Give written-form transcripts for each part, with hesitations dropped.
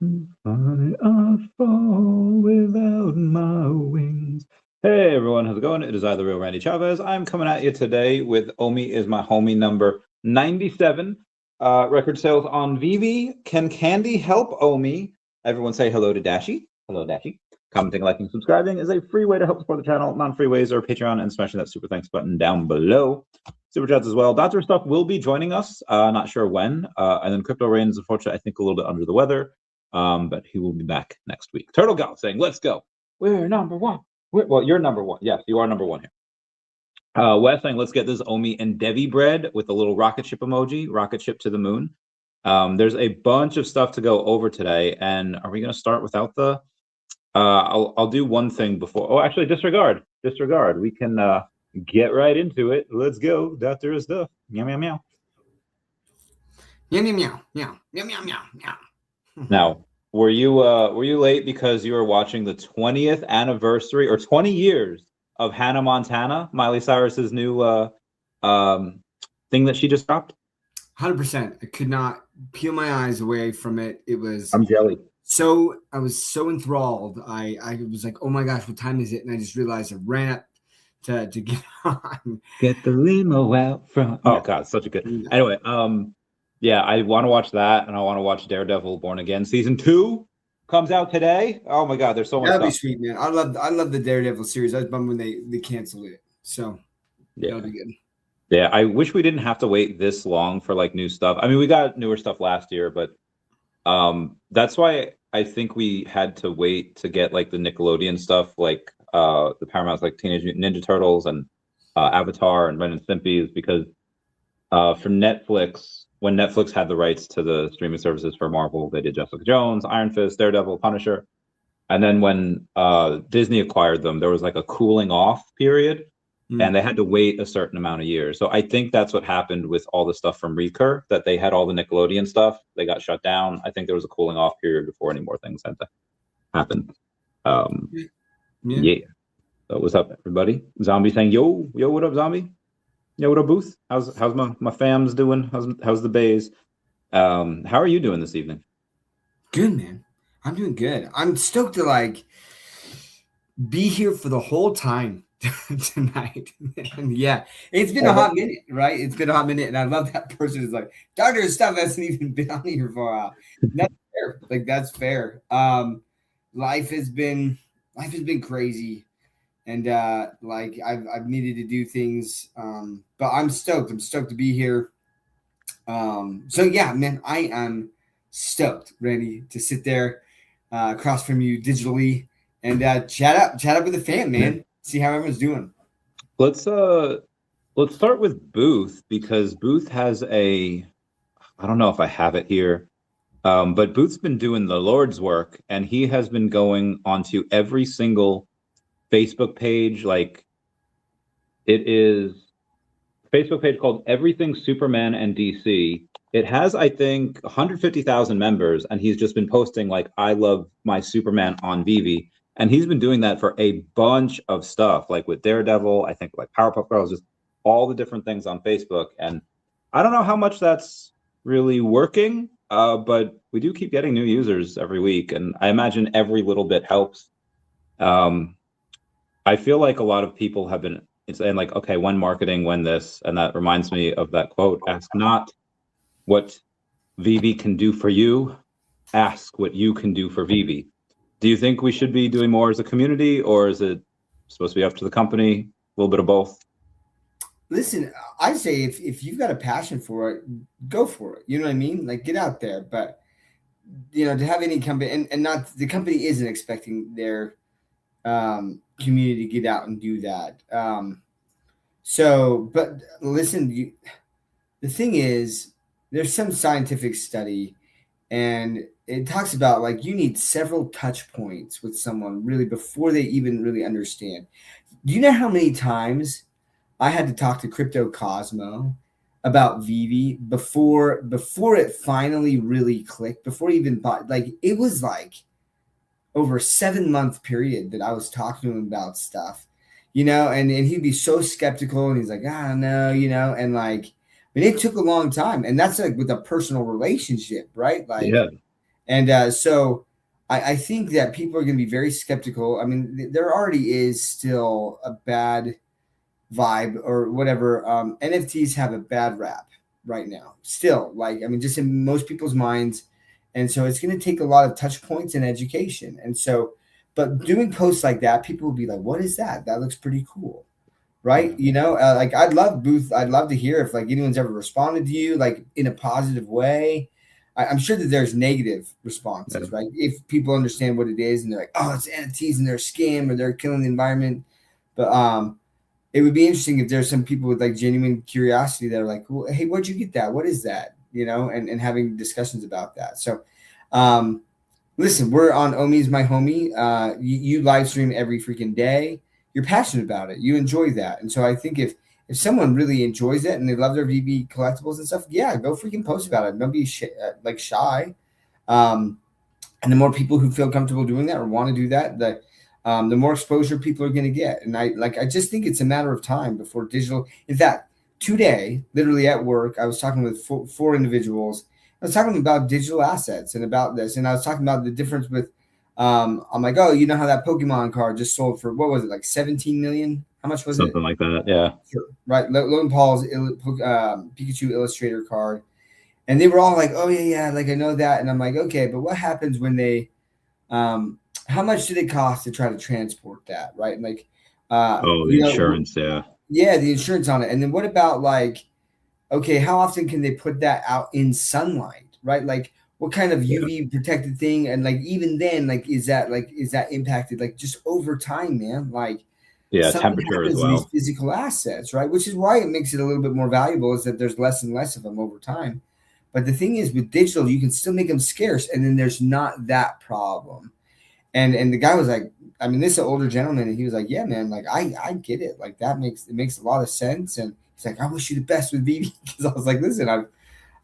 I fall without my wings. Hey everyone, how's it going? It is I, the real Randy Chavez. I'm coming at you today with OMI is my homie number 97. Record sales on VeVe. Can Candy help OMI? Everyone say hello to Dashi. Hello, Dashi. Commenting, liking, subscribing is a free way to help support the channel. Non-free ways are Patreon and smashing that super thanks button down below. Super chats as well. Dr. Stuff will be joining us. Not sure when. And then Crypto Rain is unfortunately, I think, a little bit under the weather. But he will be back next week. Turtle Gal saying, let's go. We're number one. Well, you're number one. Yes, you are number one here. Wes saying, let's get this OMI and DEVVE bread with a little rocket ship emoji, rocket ship to the moon. There's a bunch of stuff to go over today. And are we going to start without the... I'll do one thing before. Oh, actually, disregard. We can get right into it. Let's go. Dr. Stuff. Meow, meow, meow. Meow, meow, meow, meow, meow, meow, meow, meow. Now, were you late because you were watching the 20th anniversary or 20 years of Hannah Montana, Miley Cyrus's new thing that she just dropped? 100%. I could not peel my eyes away from it. It was. I'm jelly. So I was so enthralled. I was like, oh my gosh, what time is it? And I just realized I ran up to get on. Get the limo out from. Oh God, such a good. Anyway, yeah, I want to watch that, and I want to watch Daredevil: Born Again season 2 comes out today. Oh my God, there's so much. That'd be sweet, man. I love the Daredevil series. I was bummed when they canceled it. So yeah, that'll be good. Yeah, I wish we didn't have to wait this long for like new stuff. I mean, we got newer stuff last year, but that's why I think we had to wait to get like the Nickelodeon stuff, like the Paramount's like Teenage Mutant Ninja Turtles and Avatar and Ren and Stimpy, is because for Netflix. When Netflix had the rights to the streaming services for Marvel, they did Jessica Jones, Iron Fist, Daredevil, Punisher. And then when Disney acquired them, there was like a cooling off period, and they had to wait a certain amount of years. So I think that's what happened with all the stuff from Recur, that they had all the Nickelodeon stuff. They got shut down. I think there was a cooling off period before any more things had to happen. Yeah. So what's up, everybody? Zombie saying, yo, what up, Zombie? Yo, what up, Booth? How's my fam's doing? How's the bays? How are you doing this evening? Good, man. I'm doing good. I'm stoked to like be here for the whole time tonight. And yeah, it's been a hot minute, right? It's been a hot minute, and I love that person is like, Dr. Stuff hasn't even been on here for a while. That's fair. Like that's fair. Life has been crazy. And like I've needed to do things, but I'm stoked. I'm stoked to be here. So yeah, man, I am stoked, ready to sit there across from you digitally and chat up with the fam, man. See how everyone's doing. Let's start with Booth, because Booth has I don't know if I have it here, but Booth's been doing the Lord's work, and he has been going onto every single Facebook page. Like, it is a Facebook page called Everything Superman and DC. It has, I think, 150,000 members, and he's just been posting like, I love my Superman on VeVe. And he's been doing that for a bunch of stuff, like with Daredevil, I think like Powerpuff Girls, just all the different things on Facebook. And I don't know how much that's really working, but we do keep getting new users every week, and I imagine every little bit helps. I feel like a lot of people have been saying like, okay, when marketing, when this, and that reminds me of that quote, ask not what VeVe can do for you, ask what you can do for VeVe. Do you think we should be doing more as a community, or is it supposed to be up to the company? A little bit of both? Listen, I say if you've got a passion for it, go for it. You know what I mean? Like get out there. But you know, to have any company and not the company isn't expecting their community to get out and do that. So, but listen, the thing is, there's some scientific study, and it talks about like you need several touch points with someone really before they even really understand. Do you know how many times I had to talk to Crypto Cosmo about VeVe before it finally really clicked? Before he even bought, like it was like over a 7-month period that I was talking to him about stuff, you know, and he'd be so skeptical, and he's like, I don't know, you know, and like, but it took a long time, and that's like with a personal relationship, right? Like, yeah. And so I think that people are going to be very skeptical. I mean, there already is still a bad vibe or whatever. NFTs have a bad rap right now. Still, like, I mean, just in most people's minds. And so it's going to take a lot of touch points and education. And so, but doing posts like that, people will be like, what is that? That looks pretty cool. Right. You know, like I'd love to hear if like anyone's ever responded to you, like in a positive way. I'm sure that there's negative responses, right? If people understand what it is and they're like, oh, it's NFTs and they're a scam or they're killing the environment. But it would be interesting if there's some people with like genuine curiosity that are like, well, hey, where'd you get that? What is that? You know, and having discussions about that. So, listen, we're on OMI's My Homie. You live stream every freaking day. You're passionate about it. You enjoy that. And so I think if someone really enjoys it and they love their VeVe collectibles and stuff, yeah, go freaking post about it. Don't be shy. And the more people who feel comfortable doing that or want to do that, the more exposure people are going to get. And I just think it's a matter of time before digital. In fact, today, literally at work, I was talking with four individuals. I was talking about digital assets and about this, and I was talking about the difference with. I'm like, oh, you know how that Pokemon card just sold for what was it, like 17 million? How much was Something like that, yeah. Sure. Right, Logan Paul's Pikachu Illustrator card, and they were all like, oh yeah, like I know that, and I'm like, okay, but what happens when they, how much did it cost to try to transport that, right? And like, the insurance, yeah, the insurance on it, and then what about like, okay, how often can they put that out in sunlight, right? Like, what kind of UV protected thing, and like even then, like is that impacted like just over time, man? Like, temperature as well. These physical assets, right? Which is why it makes it a little bit more valuable, is that there's less and less of them over time. But the thing is, with digital, you can still make them scarce, and then there's not that problem. And the guy was like, I mean, this is an older gentleman, and he was like, yeah, man, like I get it, like that makes a lot of sense. And he's like, I wish you the best with VeVe, because I was like, listen,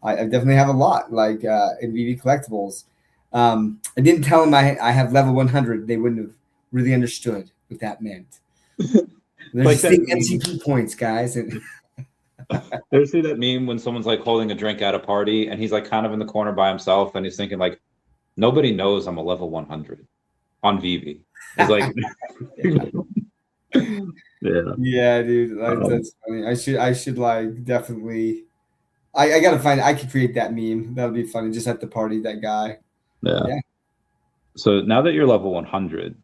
I definitely have a lot like in VeVe collectibles. I didn't tell him I have level 100. They wouldn't have really understood what that meant. There's like MCP points, guys. And ever see that meme when someone's like holding a drink at a party and he's like kind of in the corner by himself and he's thinking like, nobody knows I'm a level 100 on VeVe. It's like, yeah, dude, that's funny. I should like definitely. I gotta find. I could create that meme. That would be funny. Just at the party, that guy. Yeah. So now that you're level 100,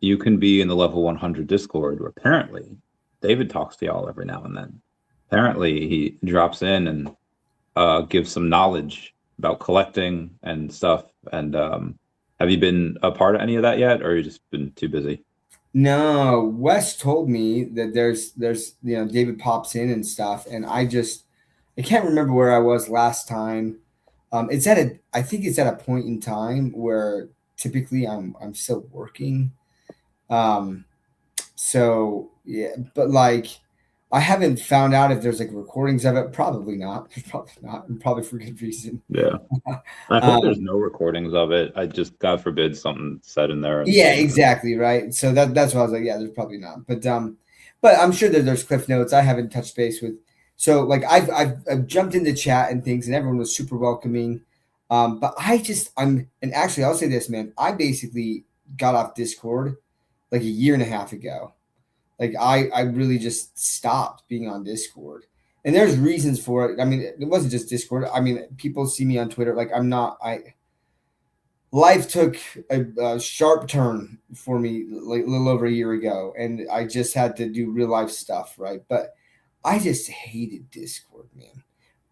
you can be in the level 100 Discord, where apparently David talks to y'all every now and then. Apparently he drops in and gives some knowledge about collecting and stuff. And have you been a part of any of that yet, or you just been too busy? No, Wes told me that there's David pops in and stuff, and I can't remember where I was last time. I think it's at a point in time where typically I'm still working. So yeah, but like I haven't found out if there's like recordings of it. Probably not. Probably not. And probably for good reason. Yeah. I hope there's no recordings of it. I just, God forbid, something said in there. Yeah, exactly. Right. So that's why I was like, yeah, there's probably not. But I'm sure that there's cliff notes. I haven't touched base with. So like I've jumped into chat and things, and everyone was super welcoming. But and actually I'll say this, man. I basically got off Discord like a year and a half ago. Like I really just stopped being on Discord, and there's reasons for it. I mean, it wasn't just Discord. I mean, people see me on Twitter. Like life took a sharp turn for me like a little over a year ago, and I just had to do real life stuff, right? But I just hated Discord, man.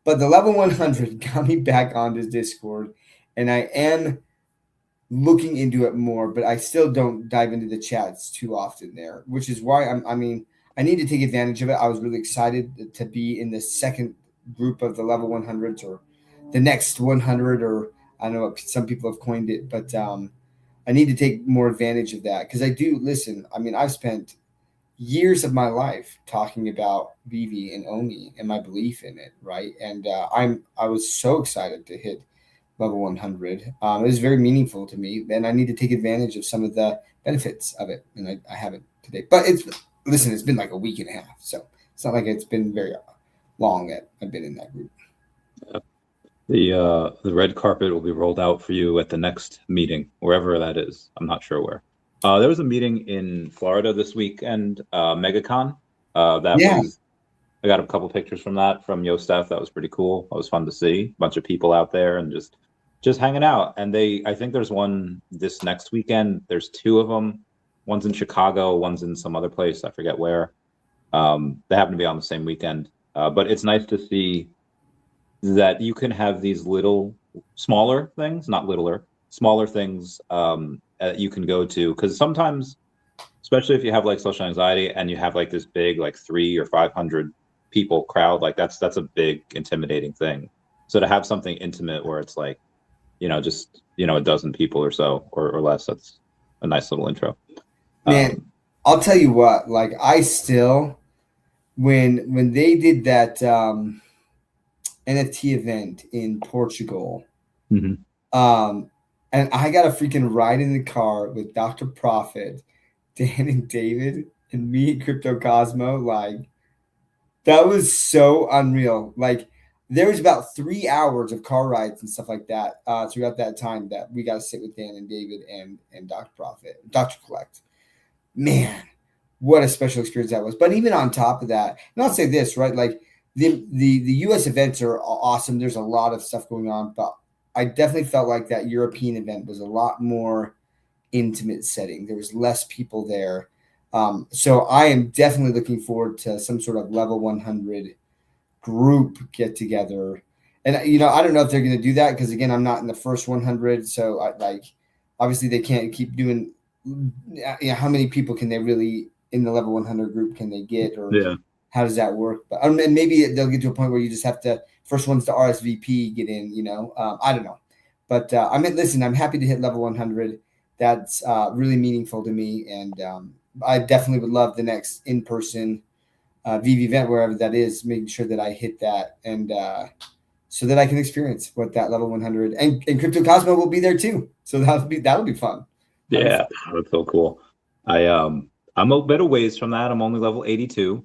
But the level 100 got me back onto Discord, and I am looking into it more, but I still don't dive into the chats too often there, which is why I need to take advantage of it. I was really excited to be in the second group of the level 100s, or the next 100, or I don't know what some people have coined it, but I need to take more advantage of that, because I do listen. I mean, I've spent years of my life talking about VeVe and OMI and my belief in it, right? And I was so excited to hit level 100. It was very meaningful to me, and I need to take advantage of some of the benefits of it, and I haven't today. But it's been like a week and a half, so it's not like it's been very long that I've been in that group. The red carpet will be rolled out for you at the next meeting, wherever that is. I'm not sure where. There was a meeting in Florida this weekend, MegaCon. That Yeah. was, I got a couple pictures from that from Yo Steph. That was pretty cool. That was fun to see. A bunch of people out there and just hanging out. And I think there's one this next weekend. There's two of them. One's in Chicago. One's in some other place. I forget where. They happen to be on the same weekend. But it's nice to see that you can have these little, smaller things, not littler, smaller things you can go to. Because sometimes, especially if you have like social anxiety and you have like this big, like 300 or 500 people crowd, like that's a big intimidating thing. So to have something intimate where it's like, just, a dozen people or so or less, that's a nice little intro. Man, I'll tell you what, like I still, when they did that NFT event in Portugal, Mm-hmm. And I got a freaking ride in the car with Dr. Profit, Dan and David, and me and Crypto Cosmo. Like, that was so unreal. Like, there was about 3 hours of car rides and stuff like that throughout that time that we got to sit with Dan and David and Dr. Profit, Dr. Collect. Man, what a special experience that was. But even on top of that, and I'll say this, right? Like, the US events are awesome. There's a lot of stuff going on, but I definitely felt like that European event was a lot more intimate setting. There was less people there. So I am definitely looking forward to some sort of level 100 group get together. And, I don't know if they're going to do that because, again, I'm not in the first 100. So, obviously they can't keep doing, how many people can they really in the level 100 group can they get, or how does that work? But and maybe they'll get to a point where you just have to, first ones to RSVP get in, I don't know. But listen, I'm happy to hit level 100. That's really meaningful to me. And I definitely would love the next in-person VeVe event, wherever that is, making sure that I hit that and so that I can experience what that level 100 and Crypto Cosmo will be there too. So that'll be fun. Yeah, that's so cool. I'm a bit of ways from that. I'm only level 82.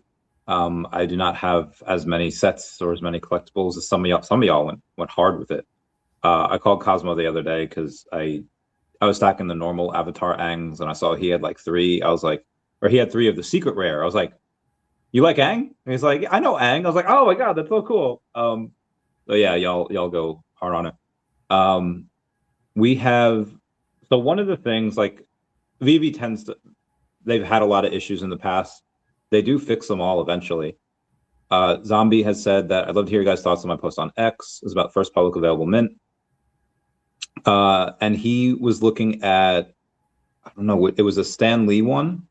I do not have as many sets or as many collectibles as some of y'all. Some of y'all went hard with it. I called Cosmo the other day because I was stacking the normal avatar Angs and I saw he had like 3. I was like, or he had 3 of the secret rare. I was like, you like Ang? And he's like, I know Ang. I was like, oh my god, that's so cool. So yeah, y'all go hard on it. We have, so one of the things, like VeVe they've had a lot of issues in the past. They do fix them all eventually. Zombie has said that I'd love to hear you guys' thoughts on my post on X. It was about first public available mint. And he was looking at, I don't know, it was a Stan Lee one.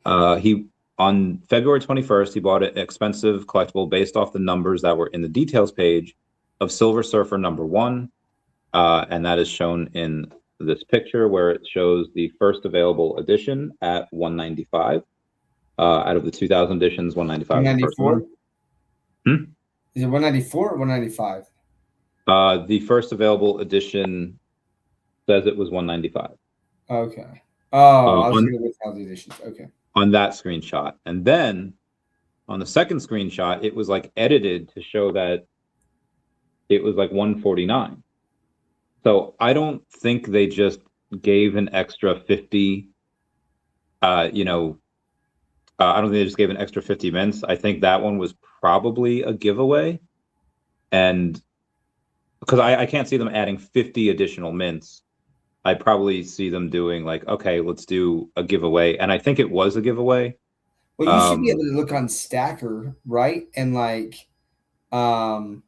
On February 21st, he bought an expensive collectible based off the numbers that were in the details page of Silver Surfer #1. And that is shown in this picture where it shows the first available edition at 195. Out of the 2000 editions, 195 is the first one. Is it 194 or 195? The first available edition says it was 195. Okay. Oh, I was going to withhold the editions. Okay. On that screenshot. And then on the second screenshot, it was like edited to show that it was like 149. So I don't think they just gave an extra 50, I don't think they just gave an extra 50 mints. I think that one was probably a giveaway. And because I can't see them adding 50 additional mints. I probably see them doing like, okay, let's do a giveaway. And I think it was a giveaway. Well, you should be able to look on Stacker, right? And like, well,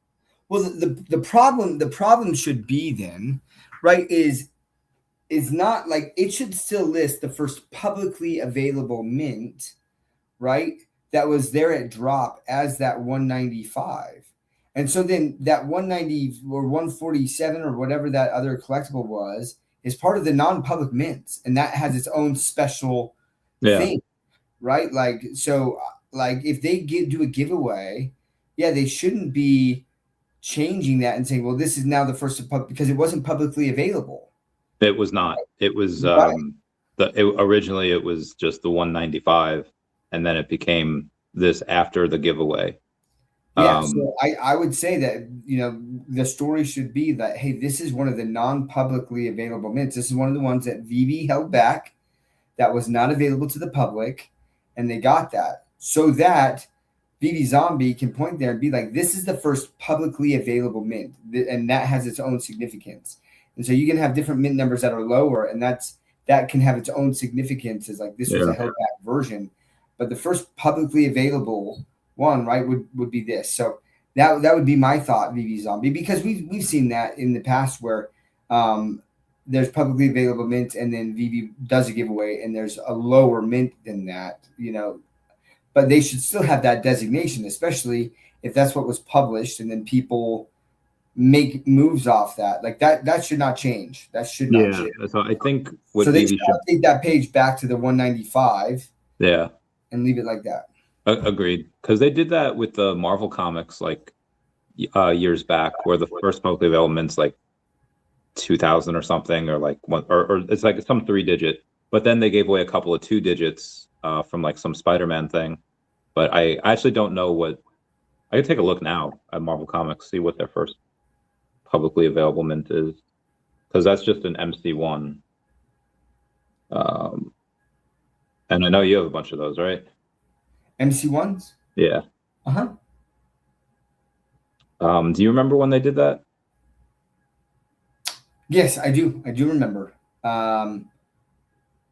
the problem should be then, right, is not like, it should still list the first publicly available mint, right, that was there at drop as that 195. And so then that 190 or 147 or whatever that other collectible was is part of the non-public mints, and that has its own special thing, right? Like, so like if they do a giveaway, they shouldn't be changing that and saying, well, this is now the first because it wasn't publicly available. It was not. It was originally it was just the 195, and then it became this after the giveaway. Yeah, so I would say that, you know, the story should be that, hey, this is one of the non-publicly available mints. This is one of the ones that VeVe held back, that was not available to the public, and they got that so that VeVe Zombie can point there and be like, this is the first publicly available mint, and that has its own significance. And so you can have different mint numbers that are lower, and that can have its own significance, as like this was a held back version. But the first publicly available one, right, would be this. So that would be my thought, VeVe Zombie, because we've seen that in the past where there's publicly available mint, and then VeVe does a giveaway, and there's a lower mint than that, you know. But they should still have that designation, especially if that's what was published, and then people make moves off that. Like that should not change. That should not change. So I think so they should update that page back to the 195. Yeah. And leave it like that. Agreed. Because they did that with the Marvel comics like years back, where the first publicly available mint's like 2000 or something, or like one, or it's like some 3-digit. But then they gave away a couple of 2 digits from like some Spider-Man thing. But I actually don't know what. I could take a look now at Marvel Comics, see what their first publicly available mint is, because that's just an MC1. And I know you have a bunch of those, right? MC1s? Yeah. Uh-huh. Do you remember when they did that? Yes, I do. I do remember. I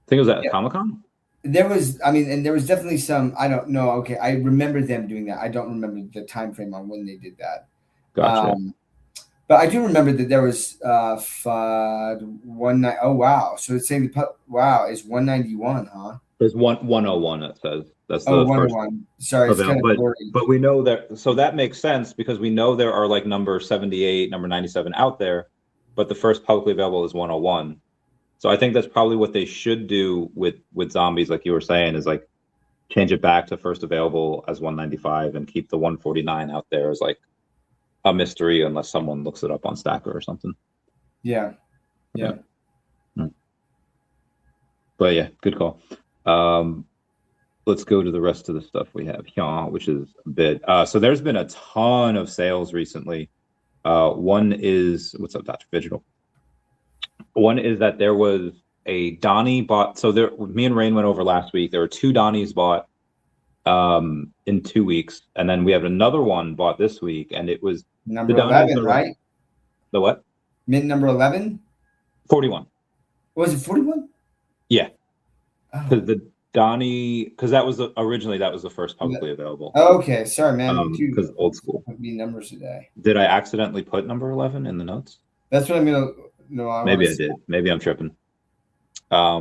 think it was at Comic-Con? There was, I mean, and there was definitely some, I don't know. Okay, I remember them doing that. I don't remember the time frame on when they did that. Gotcha. But I do remember that there was 190. Oh, wow. So it's saying, wow, it's 191, huh? There's 101, it says. That's the 101. Sorry, it's kind of blurry. But we know that, so that makes sense, because we know there are like number 78, number 97 out there, but the first publicly available is 101. So I think that's probably what they should do with zombies, like you were saying, is like change it back to first available as 195 and keep the 149 out there as like a mystery, unless someone looks it up on Stacker or something. Yeah. But yeah, good call. Let's go to the rest of the stuff we have here, which is a bit. So there's been a ton of sales recently. One is, what's up, Dr. Digital? One is that there was a Donnie bought. So there, me and Rain went over last week. There were 2 Donnies bought in 2 weeks, and then we have another one bought this week, and it was number 11, right? The what? Mint number 11? 41. Was it 41? Yeah. Because the Donnie, because that was originally that was the first publicly available. Okay, sorry, man. Because old school. Be numbers today. Did I accidentally put number 11 in the notes? That's what I'm gonna. No, maybe I did. Maybe I'm tripping. Yeah,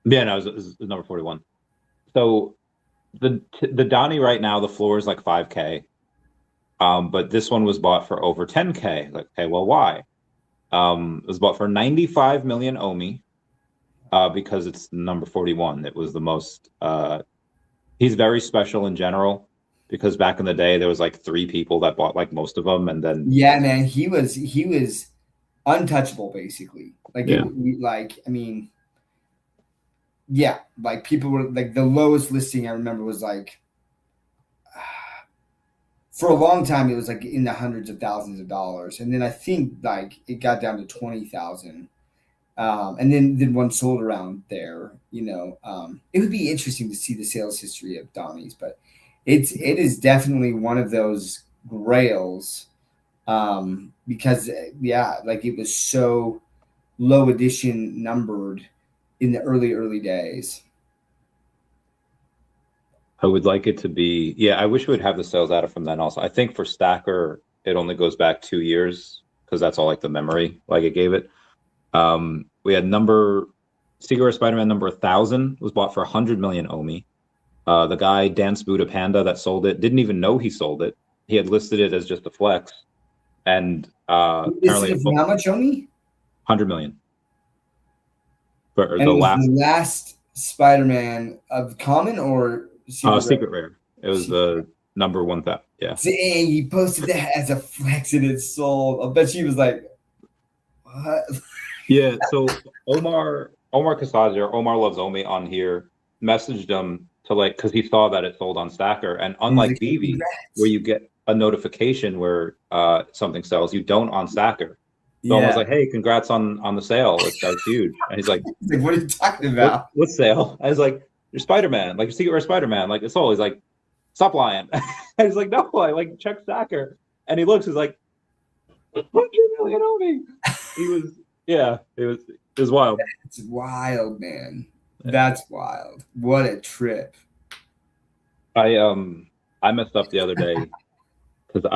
no, it was number 41. So the Donnie right now, the floor is like 5K. But this one was bought for over 10K. Like, okay, well, why? It was bought for 95 million OMI. Because it's number 41. It was the most. He's very special in general, because back in the day there was like 3 people that bought like most of them, and then man, he was untouchable basically. Like I mean, like people were like, the lowest listing I remember was like for a long time it was like in the hundreds of thousands of dollars, and then I think like it got down to 20,000. And then one sold around there, you know. It would be interesting to see the sales history of Donnies, but it is definitely one of those grails, because like it was so low edition numbered in the early days. I would like it to be, I wish we would have the sales data from then also. I think for Stacker it only goes back 2 years, because that's all like the memory like it gave it. We had Secret Rare Spider-Man number 1000 was bought for 100 million OMI. The guy Dance Buddha Panda that sold it didn't even know he sold it. He had listed it as just a flex, and apparently how much OMI? 100 million. For and the last Spider-Man of common or Secret Rare. It was the number 1000. Yeah. Dang, he posted that as a flex and it sold. I bet she was like, what? Yeah, so Omar Kasaja, Omar Loves Omi on here, messaged him to like, because he saw that it sold on Stacker, and He's unlike like, "Hey, VeVe, congrats." where you get a notification where something sells, you don't on Stacker. So I was Yeah. like, "Hey, congrats on the sale! That's huge." And he's like, He's like, "What are you talking "What about?" what sale?" I was like, "Your Spider-Man, like your Secret Rare Spider-Man, like it's sold." He's like, "Stop lying." I was like, "No, I like check Stacker," and he looks, he's like, "100 million OMI." He was, yeah, it was wild. It's wild, man. That's wild. What a trip. I messed up the other day because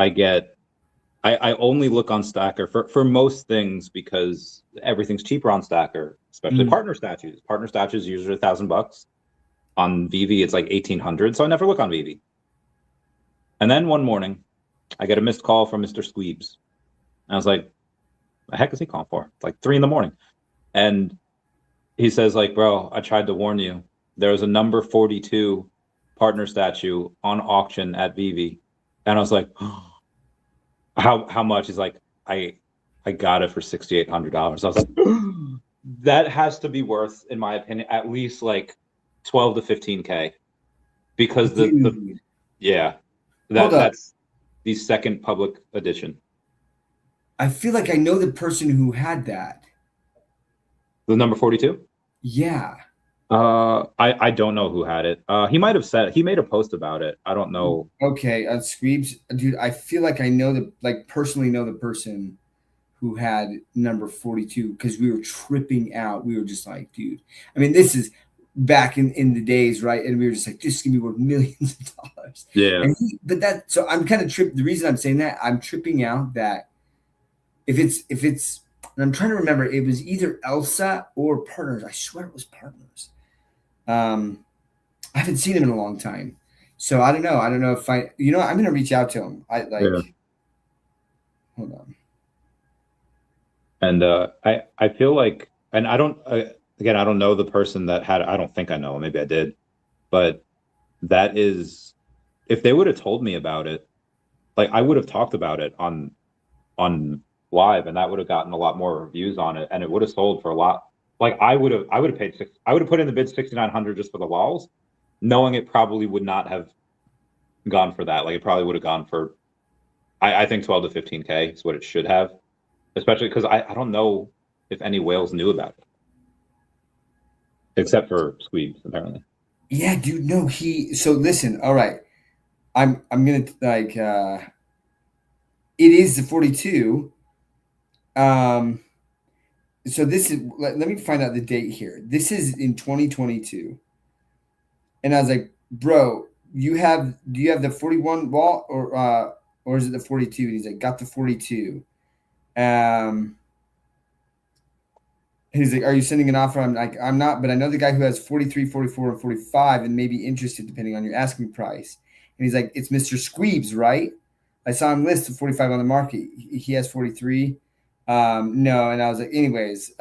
I only look on Stacker for most things because everything's cheaper on Stacker, especially partner statues. Partner statues usually $1,000. On VeVe, it's like 1,800, so I never look on VeVe. And then one morning, I get a missed call from Mr. Squeebs. And I was like, the heck is he calling for? It's like 3 a.m. And he says, like, bro, I tried to warn you. There's a number 42 partner statue on auction at VeVe. And I was like, how much? He's like, I got it for $6,800. I was like, that has to be worth, in my opinion, at least like 12 to 15K. Because the yeah, that's the second public edition. I feel like I know the person who had that. The number 42? Yeah. I don't know who had it. He might have said, he made a post about it. I don't know. Okay, Squeebs, dude, I feel like I know personally know the person who had number 42 because we were tripping out. We were just like, dude, I mean, this is back in the days, right? And we were just like, this is gonna be worth millions of dollars. Yeah. So I'm kind of tripped. The reason I'm saying that, I'm tripping out that if it's, and I'm trying to remember, it was either Elsa or Partners. I swear it was Partners. I haven't seen him in a long time. So I don't know. I don't know if I'm going to reach out to him. Yeah. Hold on. And I feel like, and I don't, again, I don't know the person that had, I don't think I know, maybe I did, but that is, if they would have told me about it, like I would have talked about it on live, and that would have gotten a lot more reviews on it, and it would have sold for a lot. Like I would have paid I would have put in the bid 6,900 just for the walls, knowing it probably would not have gone for that. Like it probably would have gone for, I think 12 to 15K is what it should have, especially because I don't know if any whales knew about it, except for Squeebs apparently. Yeah, dude. No, so listen. All right, I'm gonna it is the 42. So this is, let me find out the date here. This is in 2022. And I was like, bro, do you have the 41 wall or is it the 42? And he's like, got the 42. He's like, are you sending an offer? I'm like, I'm not, but I know the guy who has 43, 44, and 45 and may be interested depending on your asking price. And he's like, it's Mr. Squeebs, right? I saw him list the 45 on the market. He has 43. No. And I was like, anyways,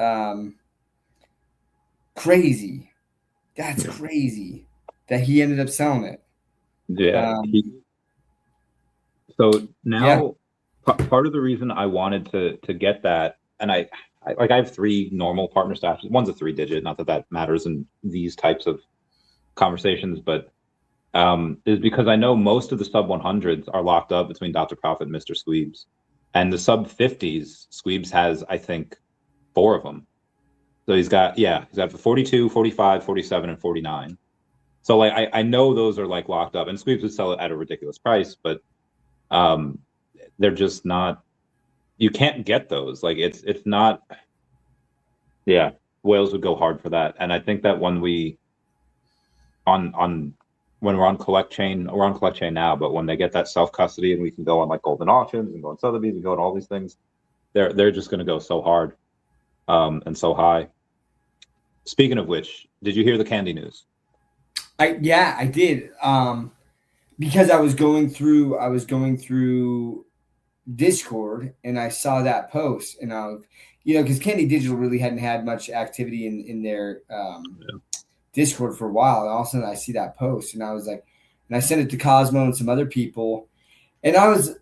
crazy. That's crazy that he ended up selling it. Yeah. So now part of the reason I wanted to get that, and I have 3 normal partner statues. One's a 3-digit, not that matters in these types of conversations, but is because I know most of the sub 100s are locked up between Dr. Profit and Mr. Squeebs, and the sub 50s, Squeebs has, I think, 4 of them. So he's got the 42, 45, 47, and 49. So like I know those are like locked up, and Squeebs would sell it at a ridiculous price, but they're just not, you can't get those. Like it's not, whales would go hard for that. And I think that when we when we're on collect chain, we're on collect chain now, but when they get that self custody and we can go on like golden auctions and go on Sotheby's and go on all these things, they're just going to go so hard and so high. Speaking of which, did you hear the candy news? I did. Because I was going through Discord and I saw that post, and I was, because Candy Digital really hadn't had much activity in their Discord for a while, and all of a sudden I see that post, and I was like, and I sent it to Cosmo and some other people, and I was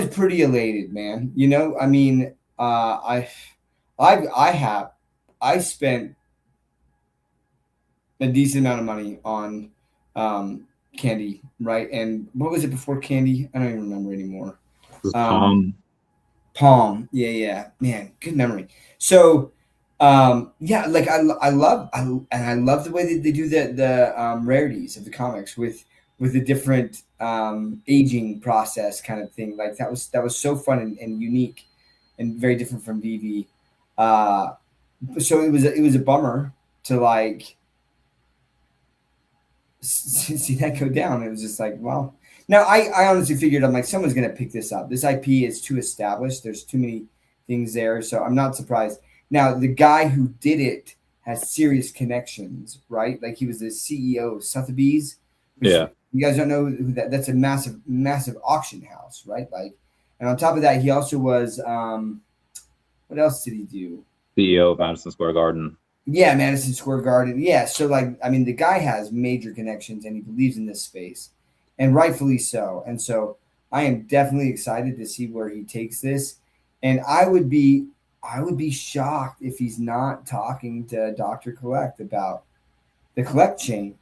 pretty elated, man. I mean, I spent a decent amount of money on candy, right? And what was it before candy? I don't even remember anymore. This is Palm. Palm. Yeah. Man, good memory. So, yeah, like I love the way that they do the rarities of the comics with the different aging process kind of thing. Like that was so fun and unique and very different from VeVe. So it was a bummer to like see that go down. It was just like, well, now I honestly figured I'm like, someone's gonna pick this up. This IP is too established. There's too many things there, so I'm not surprised. Now the guy who did it has serious connections, right? Like he was the CEO of Sotheby's, which Yeah. you guys don't know who that's a massive auction house, right? Like, and on top of that, he also was what else did he do? CEO of Madison Square Garden. Yeah, Madison Square Garden. Yeah, so like I mean the guy has major connections and he believes in this space. And rightfully so. And so I am definitely excited to see where he takes this. And I would be shocked if he's not talking to Dr. Collect about the Collect chain.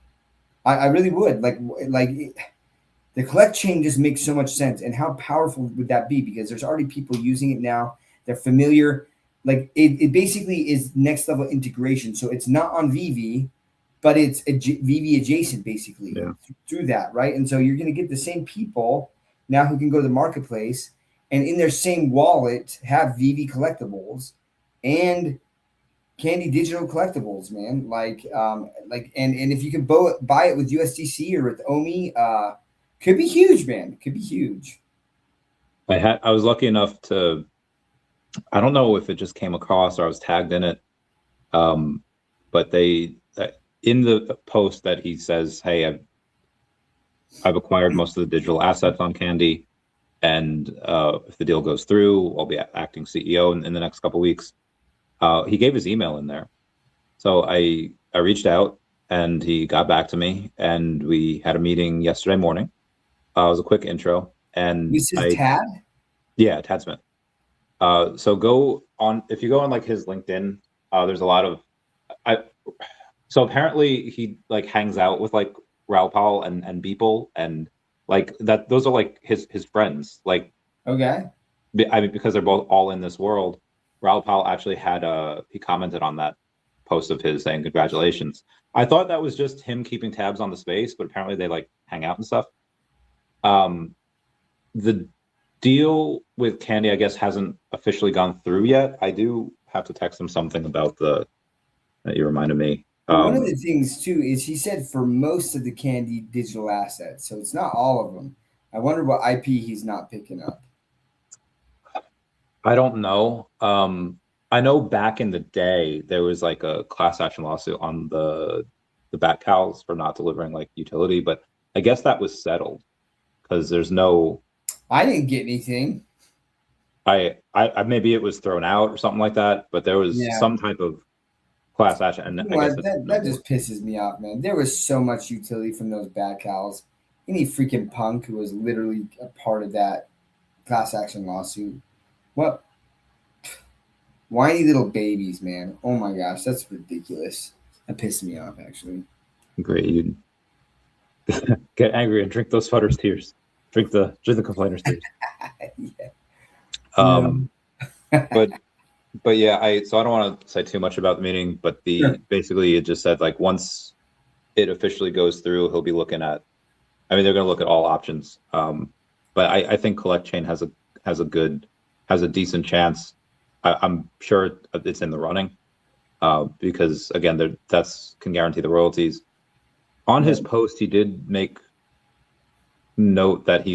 I really would. The Collect chain just makes so much sense. And how powerful would that be? Because there's already people using it now. They're familiar. Like it basically is next level integration. So it's not on VeVe, but it's VeVe adjacent basically through that, right? And so you're going to get the same people now who can go to the marketplace and in their same wallet have VeVe collectibles and Candy digital collectibles, man. And if you can buy it with USDC or with OMI, could be huge, man. Could be huge. I was lucky enough to, I don't know if it just came across or I was tagged in it, but they in the post that he says, "Hey, I've acquired most of the digital assets on Candy, and if the deal goes through, I'll be acting CEO in the next couple of weeks." He gave his email in there, so I reached out and he got back to me, and we had a meeting yesterday morning. It was a quick intro, and This is Tad. Yeah, Tad Smith. So go on, if you go on like his LinkedIn, there's a lot of, so apparently he like hangs out with like Raul Paul and Beeple and like that. Those are like his friends. Like, okay, I mean, because they're both all in this world. Raul Paul actually had he commented on that post of his saying congratulations. I thought that was just him keeping tabs on the space, but apparently they like hang out and stuff. The deal with Candy, I guess, hasn't officially gone through yet. I do have to text him something about that you reminded me. One of the things too is he said for most of the Candy digital assets, so it's not all of them. I wonder what IP he's not picking up. I don't know. I know back in the day there was like a class action lawsuit on the bat cows for not delivering like utility, but I guess that was settled because there's no. I didn't get anything. I maybe it was thrown out or something like that, but there was some type of class action. And I guess that just pisses me off, man. There was so much utility from those bad cows. Any freaking punk who was literally a part of that class action lawsuit. What? Whiny little babies, man. Oh my gosh, that's ridiculous. That pissed me off, actually. Great. You get angry and drink those futters tears. Drink the complainer's tears. But yeah, so I don't want to say too much about the meeting, but basically it just said like once it officially goes through, he'll be looking at. I mean, they're going to look at all options. But I think Collect Chain has a decent chance. I'm sure it's in the running because again, that's can guarantee the royalties. On his post, he did make note that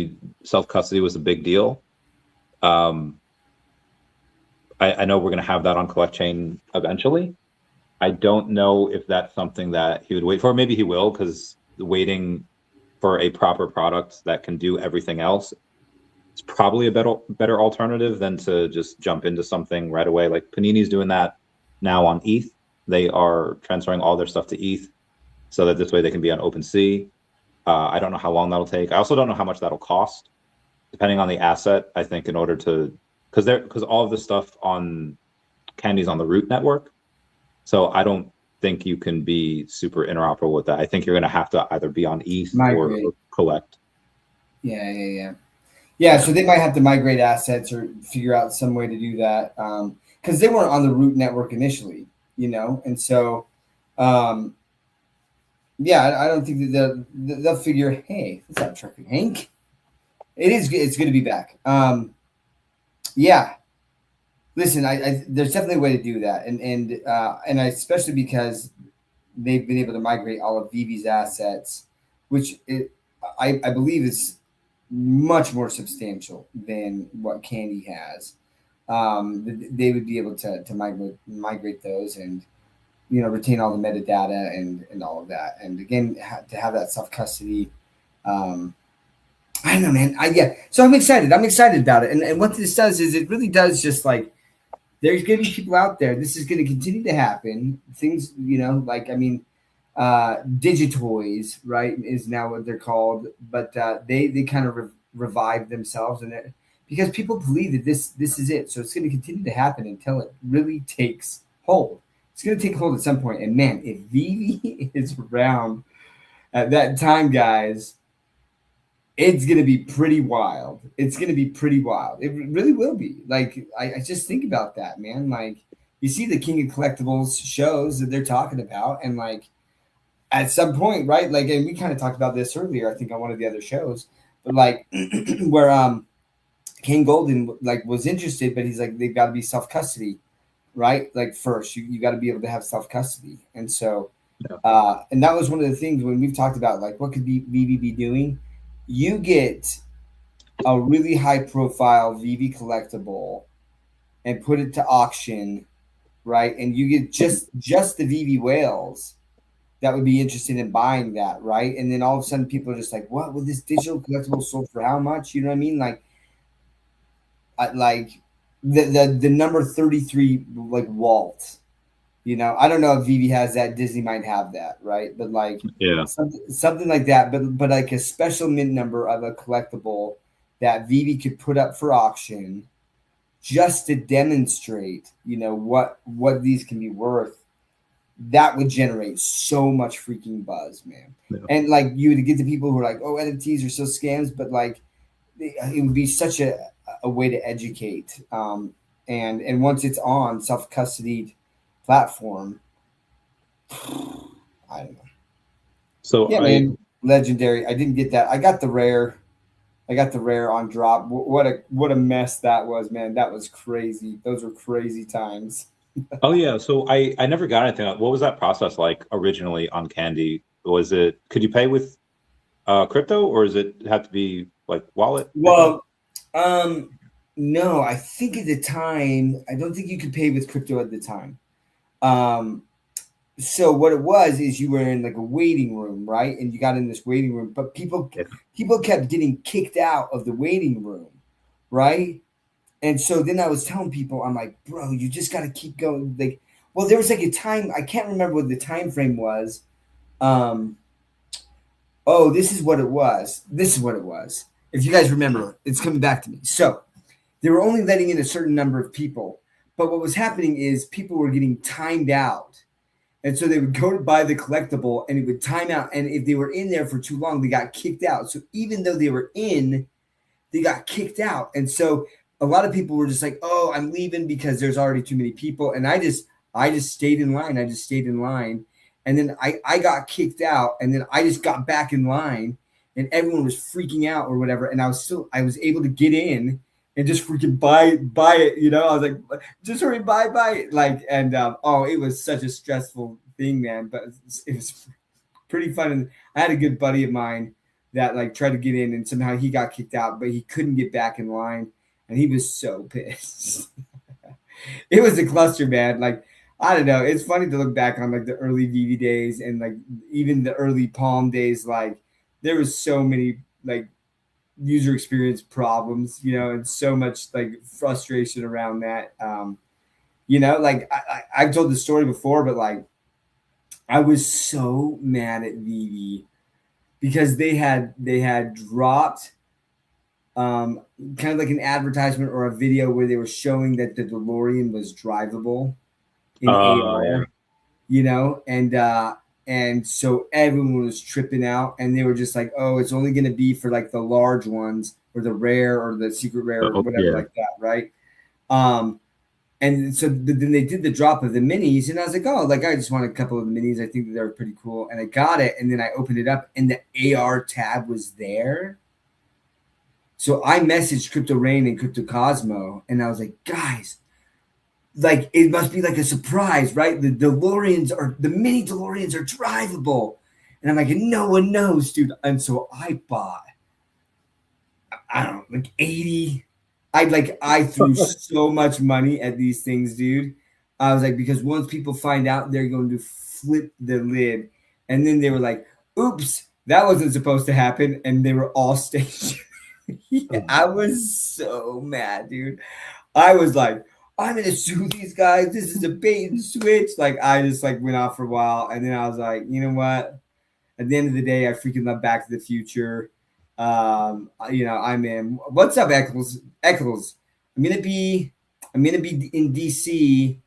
self-custody was a big deal. I know we're going to have that on Collect Chain eventually. I don't know if that's something that he would wait for. Maybe he will, because waiting for a proper product that can do everything else is probably a better alternative than to just jump into something right away. Like Panini's doing that now on ETH. They are transferring all their stuff to ETH so that this way they can be on OpenSea. I don't know how long that'll take. I also don't know how much that'll cost, depending on the asset. I think in order to, because all of the stuff on Candy's on the root network, so I don't think you can be super interoperable with that. I think you're going to have to either be on ETH or collect. Yeah, so they might have to migrate assets or figure out some way to do that because they weren't on the root network initially, you know, and so yeah, I don't think that they'll figure. Hey, what's up, Trucker Hank? It's good to be back. Yeah, listen, I there's definitely a way to do that, and I, especially because they've been able to migrate all of VeVe's assets, which I believe is much more substantial than what Candy has. They would be able to migrate those and, you know, retain all the metadata and all of that. And again, to have that self custody. I don't know, man. So I'm excited. I'm excited about it. And what this does is it really does just like, there's going to be people out there. This is going to continue to happen. Things, you know, like, I mean, Digitoys, right, is now what they're called. But they kind of revive themselves, and because people believe that this is it. So it's going to continue to happen until it really takes hold. It's going to take hold at some point. And man, if VeVe is around at that time, guys, it's going to be pretty wild. It's going to be pretty wild. It really will be. Like, I just think about that, man. Like, you see the King of Collectibles shows that they're talking about, and like, at some point, right? Like, and we kind of talked about this earlier, I think, on one of the other shows, but like, where King Golden like was interested, but he's like, they've got to be self custody, right? Like, first, you got to be able to have self custody, and so, and that was one of the things when we've talked about like what could VeVe be doing. You get a really high profile VeVe collectible and put it to auction, right? And you get just the VeVe whales that would be interested in buying that, right? And then all of a sudden people are just like, what? Well, this digital collectible sold for how much? You know what I mean? Like the number 33 like Walt. You know, I don't know if VeVe has that. Disney might have that, right? But like, something like that. But like a special mint number of a collectible that VeVe could put up for auction, just to demonstrate, you know, what these can be worth. That would generate so much freaking buzz, man. Yeah. And like, you would get the people who are like, oh, NFTs are so scams, but like, it would be such a way to educate. And once it's on self-custodied platform, I don't know. So yeah, man, legendary. I didn't get that. I got the rare on drop. What a mess that was, man. That was crazy. Those were crazy times. Oh yeah. So I never got anything. What was that process like originally on Candy? Was it, could you pay with crypto, or does it have to be like wallet? Well, no, I think at the time, I don't think you could pay with crypto at the time. So what it was is you were in like a waiting room, right? And you got in this waiting room, but people kept getting kicked out of the waiting room, right? And so then I was telling people, I'm like, bro, you just got to keep going. Like, well, there was like a time, I can't remember what the time frame was. Oh, this is what it was. If you guys remember, it's coming back to me. So they were only letting in a certain number of people. But what was happening is people were getting timed out. And so they would go to buy the collectible and it would time out. And if they were in there for too long, they got kicked out. So even though they were in, they got kicked out. And so a lot of people were just like, oh, I'm leaving because there's already too many people. And I just stayed in line. And then I got kicked out. And then I just got back in line and everyone was freaking out or whatever. And I was able to get in and just freaking buy it, you know. I was like, just hurry, buy it. Like, and it was such a stressful thing, man. But it was pretty fun. And I had a good buddy of mine that like tried to get in, and somehow he got kicked out, but he couldn't get back in line, and he was so pissed. It was a cluster, man. Like, I don't know. It's funny to look back on like the early VeVe days and like even the early Palm days. Like, there was so many like user experience problems, you know, and so much like frustration around that. You know, like I've told the story before, but like I was so mad at VeVe because they had dropped kind of like an advertisement or a video where they were showing that the DeLorean was drivable in AR. Yeah. you know, and so everyone was tripping out, and they were just like, "Oh, it's only going to be for like the large ones, or the rare, or the secret rare, or Oh, whatever yeah. like that, right?" Um, and so then they did the drop of the minis, and I was like, "Oh, like I just want a couple of the minis. I think that they're pretty cool." And I got it, and then I opened it up, and the AR tab was there. So I messaged Crypto Rain and Crypto Cosmo, and I was like, "Guys, like it must be like a surprise, right? The mini DeLoreans are drivable." And I'm like, "No one knows, dude." And so I bought, I don't know, like 80. I threw so much money at these things, dude. I was like, because once people find out, they're going to flip the lid. And then they were like, "Oops, that wasn't supposed to happen." And they were all stationed. I was so mad, dude. I was like, "I'm gonna sue these guys. This is a bait and switch." Like I just like went off for a while, and then I was like, you know what? At the end of the day, I freaking love Back to the Future. I'm in. What's up, Eccles? Eccles, I'm gonna be in DC,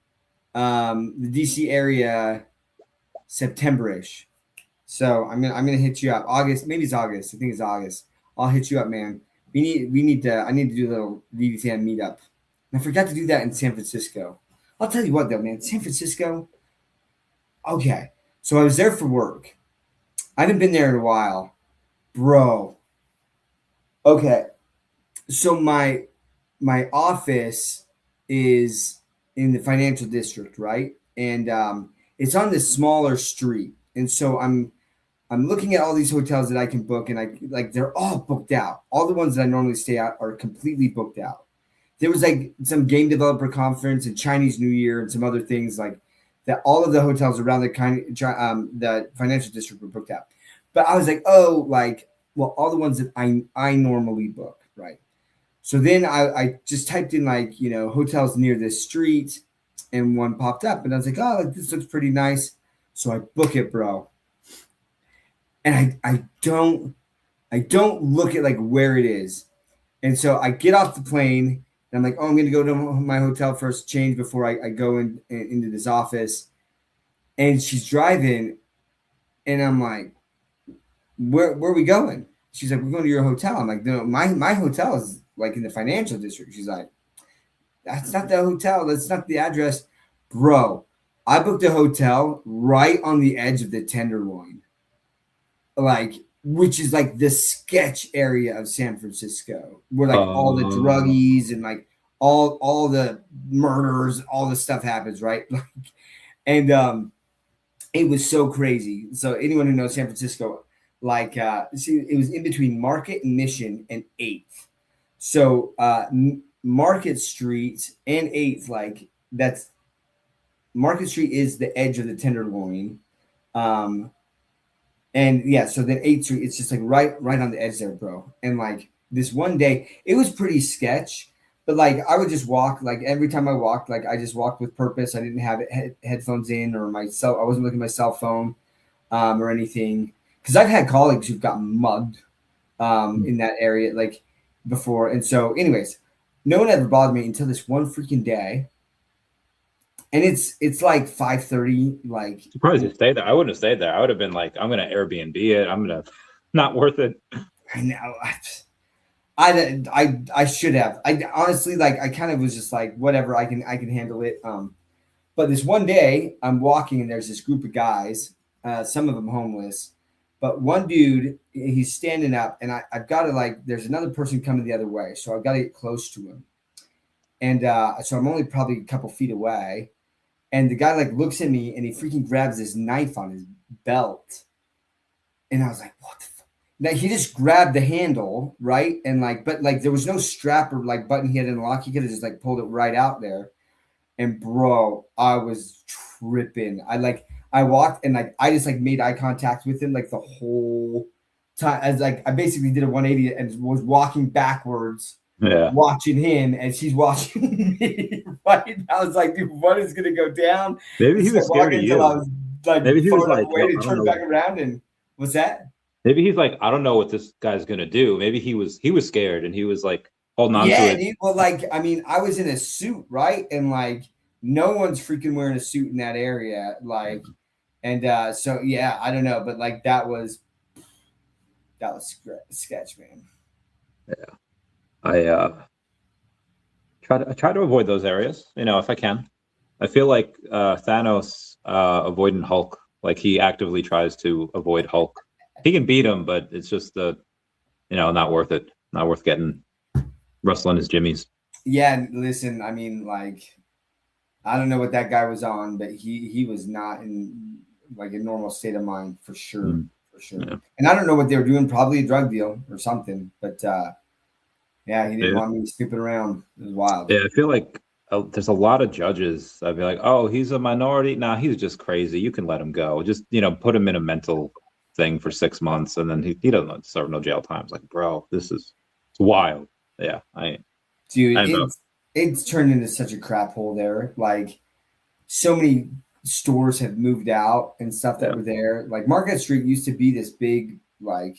the DC area, September-ish. So I'm gonna hit you up. August, maybe it's August. I think it's August. I'll hit you up, man. I need to do a little VeVe fan meetup. And I forgot to do that in San Francisco. I'll tell you what though, man. San Francisco. Okay. So I was there for work. I haven't been there in a while. Bro. Okay. So my office is in the financial district, right? And it's on this smaller street. And so I'm looking at all these hotels that I can book, and I like they're all booked out. All the ones that I normally stay at are completely booked out. There was like some game developer conference and Chinese New Year and some other things like that. All of the hotels around the financial district were booked out. But I was like, oh, like, well, all the ones that I normally book, right? So then I just typed in like, hotels near this street, and one popped up, and I was like, oh, like, this looks pretty nice. So I book it, bro. And I don't look at like where it is. And so I get off the plane, and I'm like, oh, I'm going to go to my hotel first, change before I go into this office. And she's driving, and I'm like, where are we going? She's like, we're going to your hotel. I'm like, no, my hotel is like in the financial district. She's like, that's not the hotel. That's not the address. Bro, I booked a hotel right on the edge of the Tenderloin, like, which is like the sketch area of San Francisco, where like all the druggies and like all the murders, all the stuff happens, right? And it was so crazy. So anyone who knows San Francisco, like, see, it was in between Market and Mission and 8th. So Market Street and 8th, like that's Market Street is the edge of the Tenderloin. And yeah, so then 8th Street, it's just like right on the edge there, bro. And like this one day, it was pretty sketch, but like I would just walk, like every time I walked, like I just walked with purpose. I didn't have headphones in, or I wasn't looking at my cell phone or anything. Because I've had colleagues who've gotten mugged in that area like before. And so anyways, no one ever bothered me until this one freaking day. And it's like 5:30. Like, Surprised you stayed there. I wouldn't have stayed there. I would have been like, I'm gonna Airbnb it. I'm gonna not worth it. I know. I should have. I honestly, like, I kind of was just like, whatever, I can handle it. But this one day I'm walking, and there's this group of guys, some of them homeless, but one dude, he's standing up, and I've got to, like, there's another person coming the other way, so I've got to get close to him. And so I'm only probably a couple feet away. And the guy like looks at me, and he freaking grabs his knife on his belt. And I was like, what the fuck? Now he just grabbed the handle, right? And like, but like there was no strap or like button he had to unlock. He could have just like pulled it right out there. And bro, I was tripping. I walked, and like I just like made eye contact with him like the whole time. As like I basically did a 180 and was walking backwards. Yeah. Watching him as he's watching me, right? I was like, dude, what is gonna go down? Maybe he was scared of you. I was like, maybe he was like, way to turn back around. And what's that? Maybe he's like, I don't know what this guy's gonna do. Maybe he was scared, and he was like holding on to it. Dude, well, like, I mean, I was in a suit, right? And like no one's freaking wearing a suit in that area. Like, and so yeah, I don't know, but like that was sketch, man. Yeah. I try to avoid those areas, if I can. I feel like Thanos avoiding Hulk. Like he actively tries to avoid Hulk. He can beat him, but it's just not worth it. Not worth getting rustling his jimmies. Yeah, listen, I mean, like, I don't know what that guy was on, but he was not in like a normal state of mind for sure, for sure. Yeah. And I don't know what they were doing, probably a drug deal or something. But yeah, he didn't want me snooping around. It was wild. Yeah, I feel like there's a lot of judges. I'd be like, oh, he's a minority. Nah, he's just crazy. You can let him go. Just put him in a mental thing for 6 months, and then he doesn't serve no jail time. It's like, bro, it's wild. Yeah, Dude, it's turned into such a crap hole there. Like, so many stores have moved out and stuff that were there. Like Market Street used to be this big, like,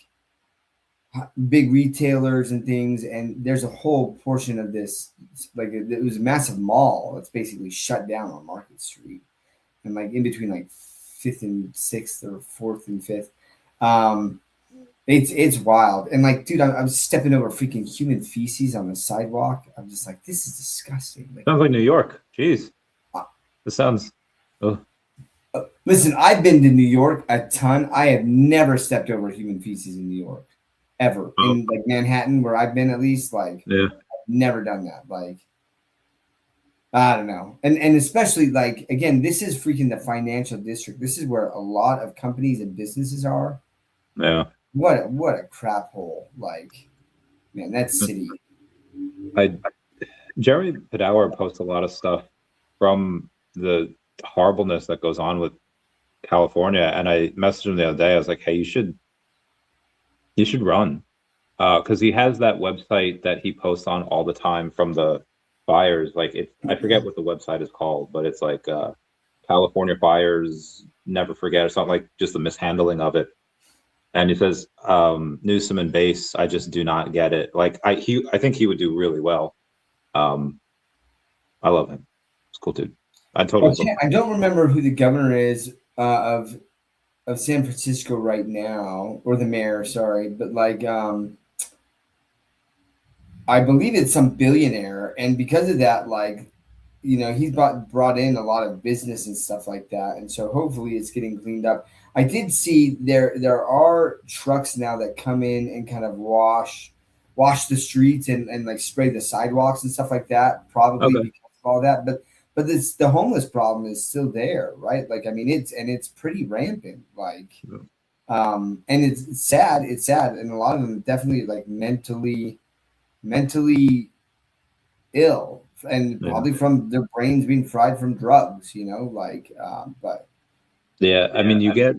big retailers and things, and there's a whole portion of this, like, it was a massive mall that's basically shut down on Market Street, and like in between like 5th and 6th or 4th and 5th. It's wild. And like, dude, I'm stepping over freaking human feces on the sidewalk. I'm just like, this is disgusting. Like, sounds like New York. Jeez, this sounds. Listen, I've been to New York a ton. I have never stepped over human feces in New York, ever. In like Manhattan, where I've been, at least, like, I've never done that. Like, I don't know. And especially, like, again, this is freaking the financial district. This is where a lot of companies and businesses are. Yeah. What a crap hole. Like, man, that city. Jeremy Padower posts a lot of stuff from the horribleness that goes on with California, and I messaged him the other day. I was like, hey, you should run, because he has that website that he posts on all the time from the fires. Like, I forget what the website is called, but it's like California Fires Never Forget, or something, like just the mishandling of it. And he says, Newsom and Base, I just do not get it. Like, I think he would do really well. I love him. It's cool, dude. I don't remember who the governor is of San Francisco right now, or the mayor, sorry, but like, I believe it's some billionaire, and because of that, like, he's brought in a lot of business and stuff like that, and so hopefully it's getting cleaned up. I did see there are trucks now that come in and kind of wash the streets and like spray the sidewalks and stuff like that, probably because of all that. But the homeless problem is still there, right? Like, I mean, it's pretty rampant. Like, and it's sad. It's sad, and a lot of them definitely like mentally ill, and probably from their brains being fried from drugs. Like, but. Yeah, I mean, you get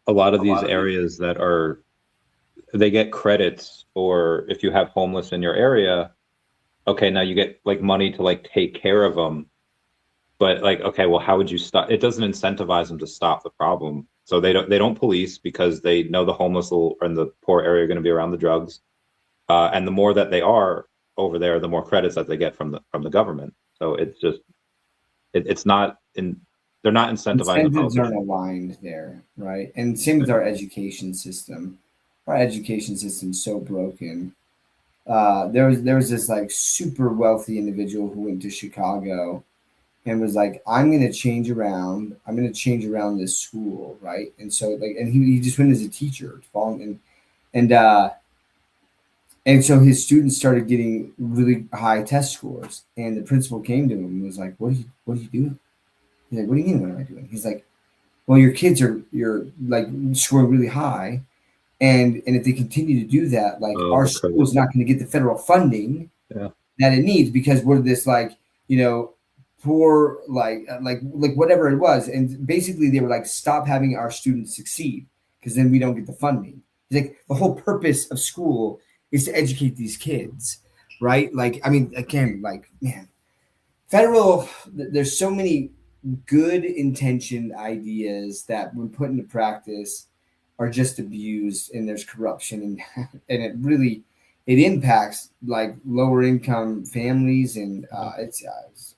a lot of these areas that they get credits for if you have homeless in your area. Okay, now you get like money to like take care of them, but like, okay, well, how would you stop? It doesn't incentivize them to stop the problem, so they don't police, because they know the homeless in the poor area are going to be around the drugs, and the more that they are over there, the more credits that they get from the government. So it's just it's not in. They're not incentivizing. Incentives aren't aligned there, right? And same with our education system. Our education system's so broken. There was this like super wealthy individual who went to Chicago and was like, I'm going to change around this school, right? And so like, and he just went as a teacher, and so his students started getting really high test scores, and the principal came to him and was like, what are you doing? He's like, what do you mean, what am I doing? He's like, well, your kids you're like scoring really high. And if they continue to do that, like, our school is not going to get the federal funding that it needs, because we're this like, poor, like whatever it was. And basically they were like, stop having our students succeed, because then we don't get the funding. He's like, the whole purpose of school is to educate these kids, right? Like, I mean, again, like, man, there's so many good intentioned ideas that when put into practice are just abused, and there's corruption, and it impacts like lower income families, and it's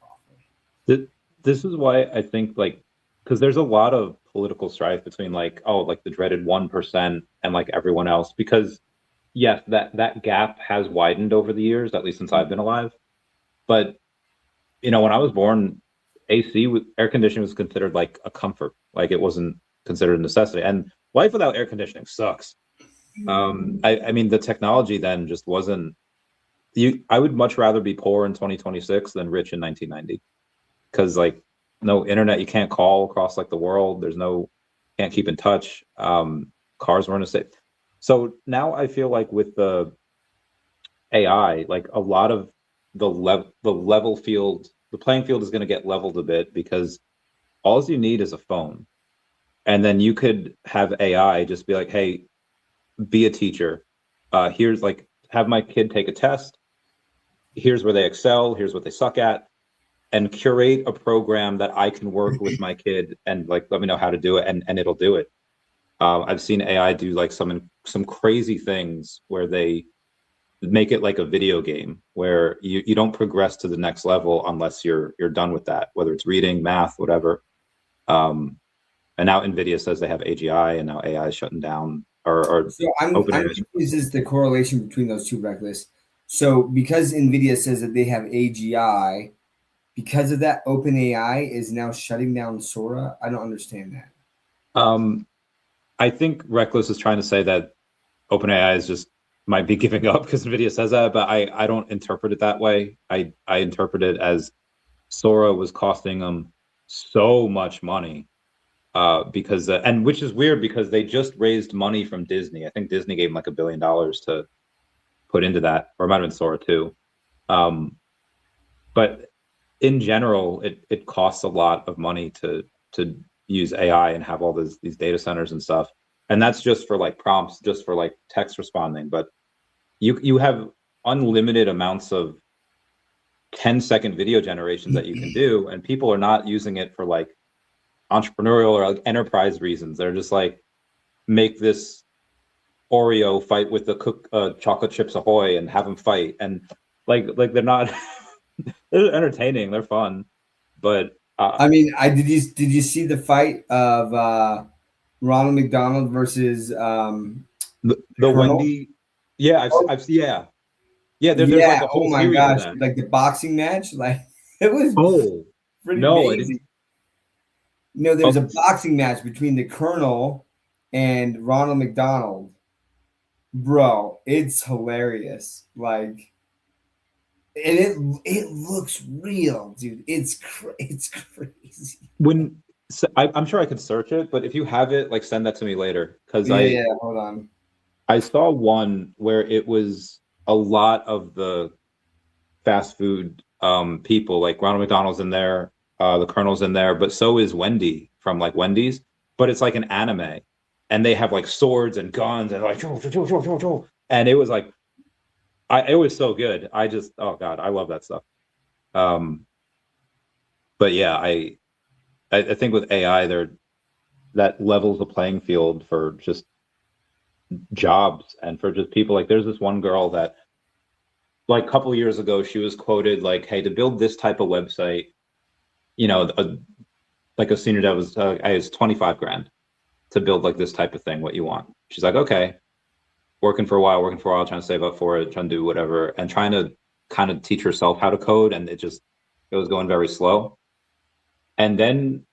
awful. this is why I think like, because there's a lot of political strife between like, oh, like the dreaded 1% and like everyone else, because yes, that gap has widened over the years, at least since I've been alive. But you know, when I was born, air conditioning was considered like a comfort, like it wasn't considered a necessity. And life without air conditioning sucks. I mean, the technology then just wasn't. I would much rather be poor in 2026 than rich in 1990, because like no internet, you can't call across like the world. There's no, can't keep in touch. Cars weren't a safe. So now I feel like with the AI, like a lot of the playing field is going to get leveled a bit, because all you need is a phone, and then you could have AI just be like, hey, be a teacher. Here's like, have my kid take a test. Here's where they excel. Here's what they suck at, and curate a program that I can work with my kid and like let me know how to do it, and it'll do it. I've seen AI do like some crazy things where they make it like a video game where you don't progress to the next level unless you're done with that, whether it's reading, math, whatever. And now NVIDIA says they have AGI, and now AI is shutting down, or So I'm confused as the correlation between those two, Reckless. So because NVIDIA says that they have AGI, because of that, OpenAI is now shutting down Sora. I don't understand that. I think Reckless is trying to say that OpenAI is just might be giving up because NVIDIA says that, but I don't interpret it that way. I interpret it as Sora was costing them so much money, because and which is weird because they just raised money from Disney. I think Disney gave them like $1 billion to put into that, or it might have been Sora too. But in general, it costs a lot of money to use AI and have all these data centers and stuff. And that's just for like prompts, just for like text responding. But you have unlimited amounts of 10-second video generations that you can do, and people are not using it for like entrepreneurial or like enterprise reasons. They're just like, make this Oreo fight with the chocolate chips Ahoy and have them fight, and like they're not they're entertaining, they're fun, but I mean, did you see the fight of Ronald McDonald versus the Wendy? Yeah, there's like a whole series of that. Like the boxing match, like it was pretty amazing. No, there's a boxing match between the Colonel and Ronald McDonald. Bro, it's hilarious. Like, and it looks real, dude. It's crazy. I'm sure I could search it, but if you have it, like send that to me later, because hold on. I saw one where it was a lot of the fast food people, like Ronald McDonald's in there, the Colonel's in there, but so is Wendy from like Wendy's, but it's like an anime, and they have like swords and guns and like, and it was like, it was so good. Oh God, I love that stuff. But yeah, I think with AI, that levels the playing field for just jobs and for just people. Like there's this one girl that like a couple of years ago, she was quoted like, hey, to build this type of website, you know, like a senior dev was, it's 25 grand to build like this type of thing, what you want. She's like, okay, working for a while, trying to save up for it, trying to do whatever, and trying to kind of teach herself how to code. And it was going very slow. And then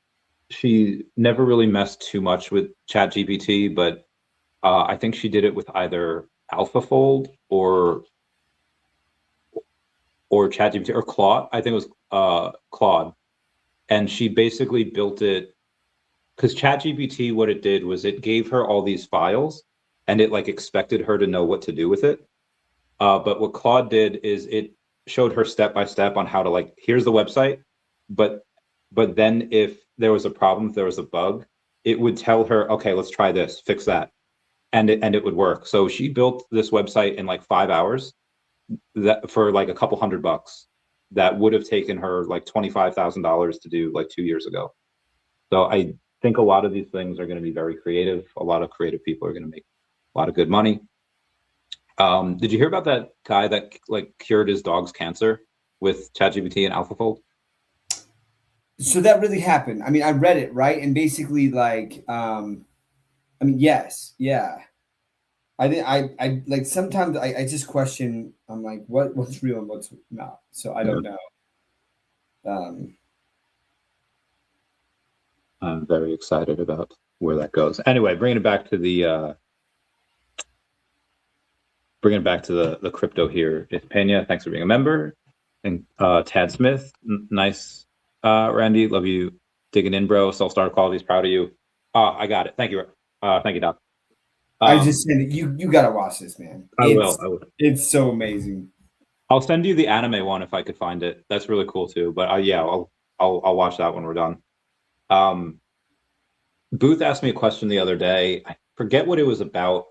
she never really messed too much with ChatGPT, but I think she did it with either AlphaFold or ChatGPT or Claude. I think it was Claude. And she basically built it because ChatGPT, what it did was it gave her all these files and it like expected her to know what to do with it. But what Claude did is it showed her step by step on how to like, here's the website, but then if there was a problem, if there was a bug, it would tell her, okay, let's try this, fix that. And it would work. So she built this website in like 5 hours that for like a couple $100 that would have taken her like $25,000 to do like 2 years ago. So I think a lot of these things are going to be very creative. A lot of creative people are going to make a lot of good money. Did you hear about that guy that like cured his dog's cancer with ChatGPT and AlphaFold? So that really happened. I mean, I read it, right? And basically like I mean, yes, yeah. I like sometimes I just question, I'm like, what's real and what's not. So I Yeah. don't know. Um I'm very excited about where that goes. Anyway, bringing it back to the crypto here. It's Pena. Thanks for being a member. And Tad Smith, nice. Randy, love you digging in, bro. Self-starter qualities, proud of you. I got it. Thank you. Thank you, Doc. I just said you gotta watch this, man. I will. It's so amazing. I'll send you the anime one if I could find it. That's really cool too. But yeah, I'll watch that when we're done. Booth asked me a question the other day. I forget what it was about,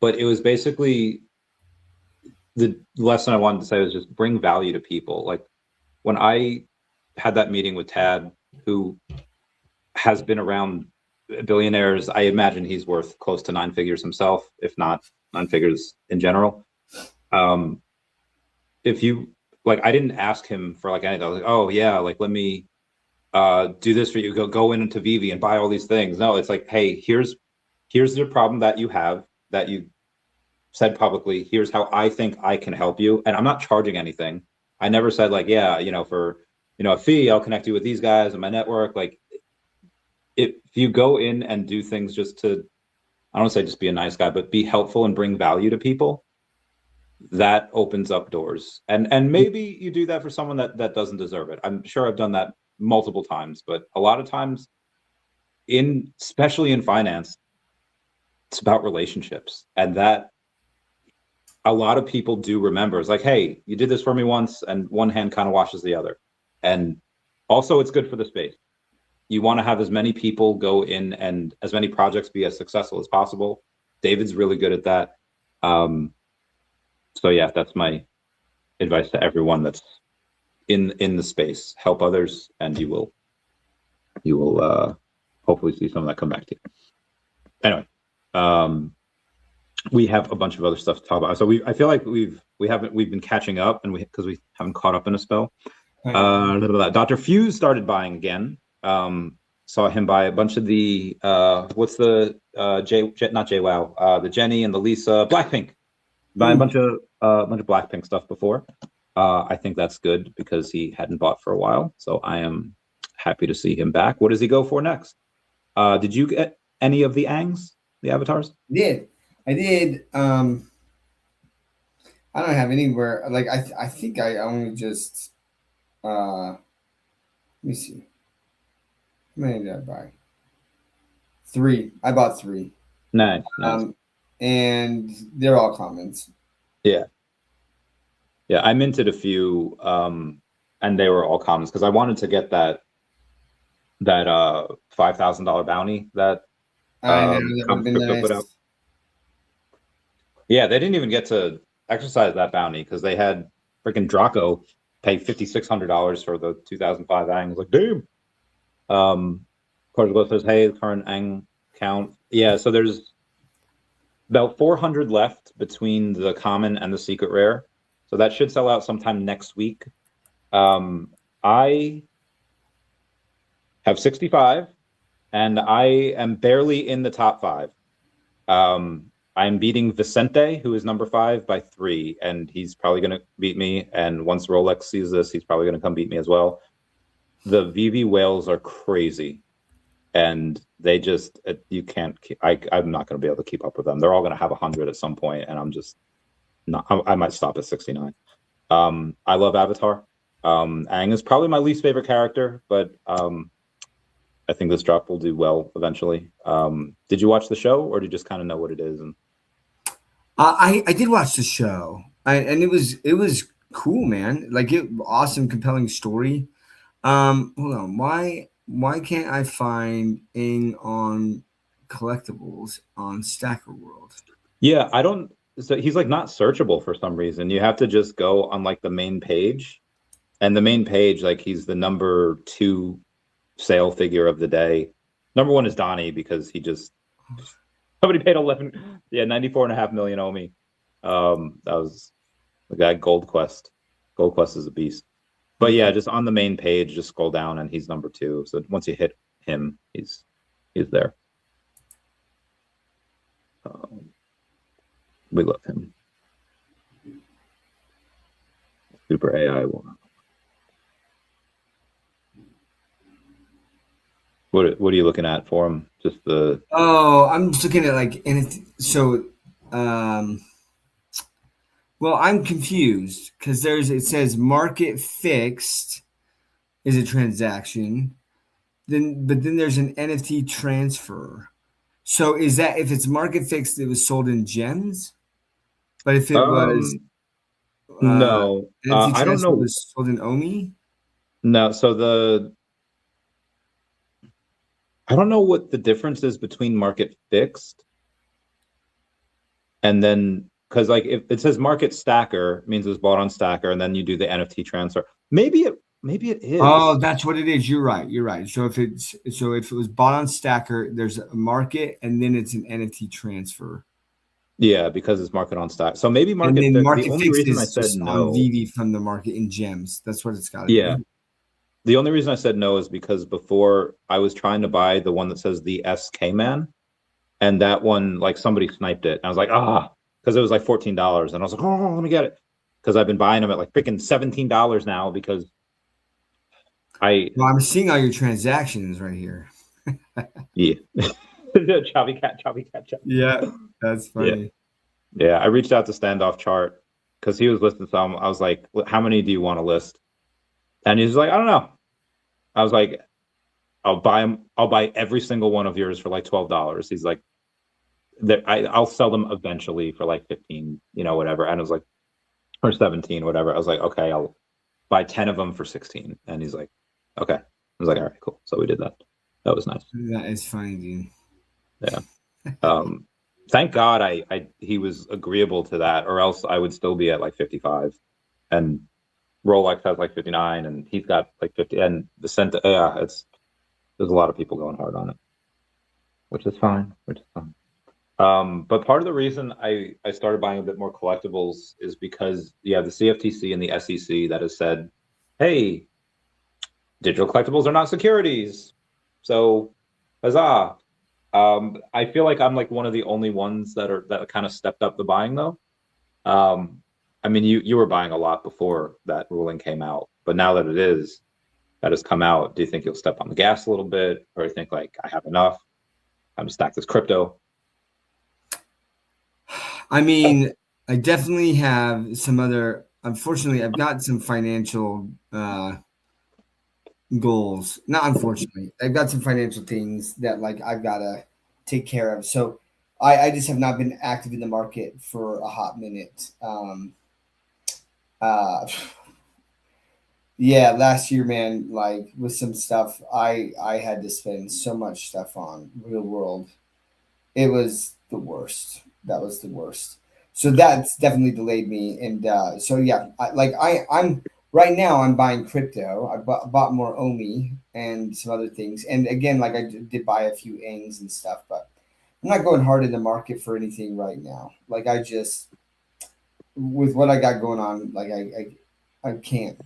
but it was basically the lesson I wanted to say was just bring value to people. Like when I had that meeting with Tad, who has been around billionaires, I imagine he's worth close to 9 figures himself, if not 9 figures in general. If you like, I didn't ask him for like anything. I was like, oh yeah, like let me do this for you. Go into VeVe and buy all these things. No, it's like, hey, here's your problem that you have that you said publicly. Here's how I think I can help you, and I'm not charging anything. I never said like, yeah, for a fee, I'll connect you with these guys in my network. Like, if you go in and do things just to, I don't want to say just be a nice guy, but be helpful and bring value to people, that opens up doors. And maybe you do that for someone that doesn't deserve it. I'm sure I've done that multiple times, but a lot of times especially in finance, it's about relationships. And that a lot of people do remember. It's like, hey, you did this for me once, and one hand kind of washes the other. And also it's good for the space. You want to have as many people go in and as many projects be as successful as possible. David's really good at that. So yeah, that's my advice to everyone that's in the space. Help others, and you will hopefully see some of that come back to you. Anyway, we have a bunch of other stuff to talk about. So I feel like we've been catching up, and because we haven't caught up in a spell. Dr. Fuse started buying again. Saw him buy a bunch of the what's the not JWoww, the Jenny and the Lisa Blackpink. Buy a bunch of Blackpink stuff before. I think that's good because he hadn't bought for a while. So I am happy to see him back. What does he go for next? Did you get any of the Angs, the avatars? I did. I don't have anywhere. Like I think I only just. Let me see. How many did I buy? 3. I bought 3. Nice. And they're all comments. Yeah. I minted a few, and they were all comments because I wanted to get that $5,000 bounty that put up. Yeah, they didn't even get to exercise that bounty because they had freaking Draco pay $5,600 for the 2005 Ang. I was like, damn. Portugal says, hey, the current Ang count. Yeah, so there's about 400 left between the common and the secret rare. So that should sell out sometime next week. I have 65, and I am barely in the top 5. I'm beating Vicente, who is number 5, by 3, and he's probably going to beat me. And once Rolex sees this, he's probably going to come beat me as well. The VeVe whales are crazy, and they just you can't. I'm not going to be able to keep up with them. They're all going to have 100 at some point, and I'm just not. I might stop at 69. I love Avatar. Aang is probably my least favorite character, but I think this drop will do well eventually. Did you watch the show, or do you just kind of know what it is? And I did watch the show, and it was cool, man. Like awesome, compelling story. Hold on, why can't I find Aang on collectibles on Stacker World? Yeah, I don't. So he's like not searchable for some reason. You have to just go on like the main page, and the main page, like he's the number 2 sale figure of the day. Number 1 is Donnie because he just somebody paid 94.5 million OMI. That was the guy Gold Quest. Gold Quest is a beast. But yeah, just on the main page, just scroll down and he's number 2. So once you hit him, he's there. We love him. Super AI one. What are you looking at for him? Just the... Oh, I'm just looking at like, and so, well, I'm confused because it says market fixed is a transaction, but then there's an NFT transfer. So is that if it's market fixed, it was sold in gems, but if it was no, NFT I don't know. It was sold in OMI. No, so I don't know what the difference is between market fixed and then, because like if it says market stacker, it means it was bought on stacker, and then you do the NFT transfer. Maybe it is. Oh, that's what it is. You're right. So if it was bought on stacker, there's a market, and then it's an NFT transfer. Yeah, because it's market on stack. So maybe market fixed. The only reason I said no on VeVe from the market in gems. That's what it's got to yeah. be. The only reason I said no is because before I was trying to buy the one that says the SK Man, and that one, like somebody sniped it. And I was like, because it was like $14. And I was like, oh, let me get it. Because I've been buying them at like freaking $17 now because I'm seeing all your transactions right here. Yeah. Chubby cat. Yeah, that's funny. Yeah, I reached out to Standoff Chart because he was listing some. I was like, how many do you want to list? And he's like, I don't know. I was like, I'll buy them. I'll buy every single one of yours for like $12. He's like, I'll sell them eventually for like 15, whatever. And I was like, or 17, whatever. I was like, okay, I'll buy 10 of them for 16. And he's like, okay. I was like, all right, cool. So we did that. That was nice. That is funny, dude. Yeah. Thank God he was agreeable to that, or else I would still be at like 55. And Rolex has like 59, and he's got like 50. And the cent, there's a lot of people going hard on it, which is fine. But part of the reason I started buying a bit more collectibles is because you have the CFTC and the SEC that has said, hey, digital collectibles are not securities. So, huzzah. I feel like I'm like one of the only ones that kind of stepped up the buying though. I mean, you were buying a lot before that ruling came out, but now that that has come out, do you think you'll step on the gas a little bit, or you think like I have enough? I'm stacked this crypto. I mean, I definitely have some other. Unfortunately, I've got some financial goals. Not unfortunately, I've got some financial things that like I've got to take care of. So I just have not been active in the market for a hot minute. Yeah, last year, man, like with some stuff, I had to spend so much stuff on real world. It was the worst. That was the worst. So that's definitely delayed me. And so yeah, I'm right now I'm buying crypto. I bought more OMI and some other things. And again, like I did buy a few ANGs and stuff, but I'm not going hard in the market for anything right now. Like I just with what I got going on, like I can't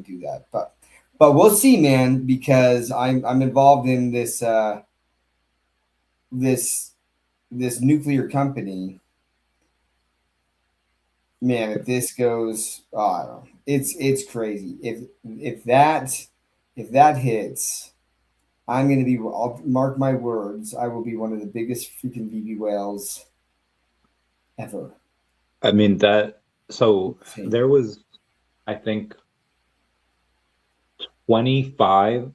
do that. But we'll see, man, because I'm involved in this this nuclear company. Man, if this goes, I don't know. It's crazy. If that hits, I'm gonna be. I'll mark my words. I will be one of the biggest freaking VeVe whales ever. I mean there was, I think, 25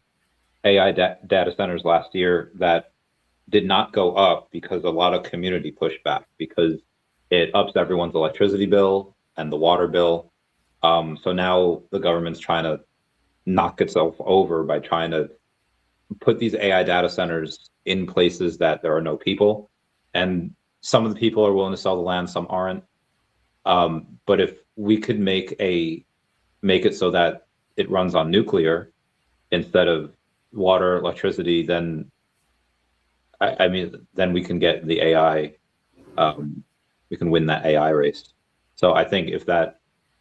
AI data centers last year that did not go up because a lot of community pushback, because it ups everyone's electricity bill and the water bill. So now the government's trying to knock itself over by trying to put these AI data centers in places that there are no people. And some of the people are willing to sell the land, some aren't. But if we could make it so that it runs on nuclear instead of water, electricity, then I mean, then we can get the AI, we can win that AI race. So I think if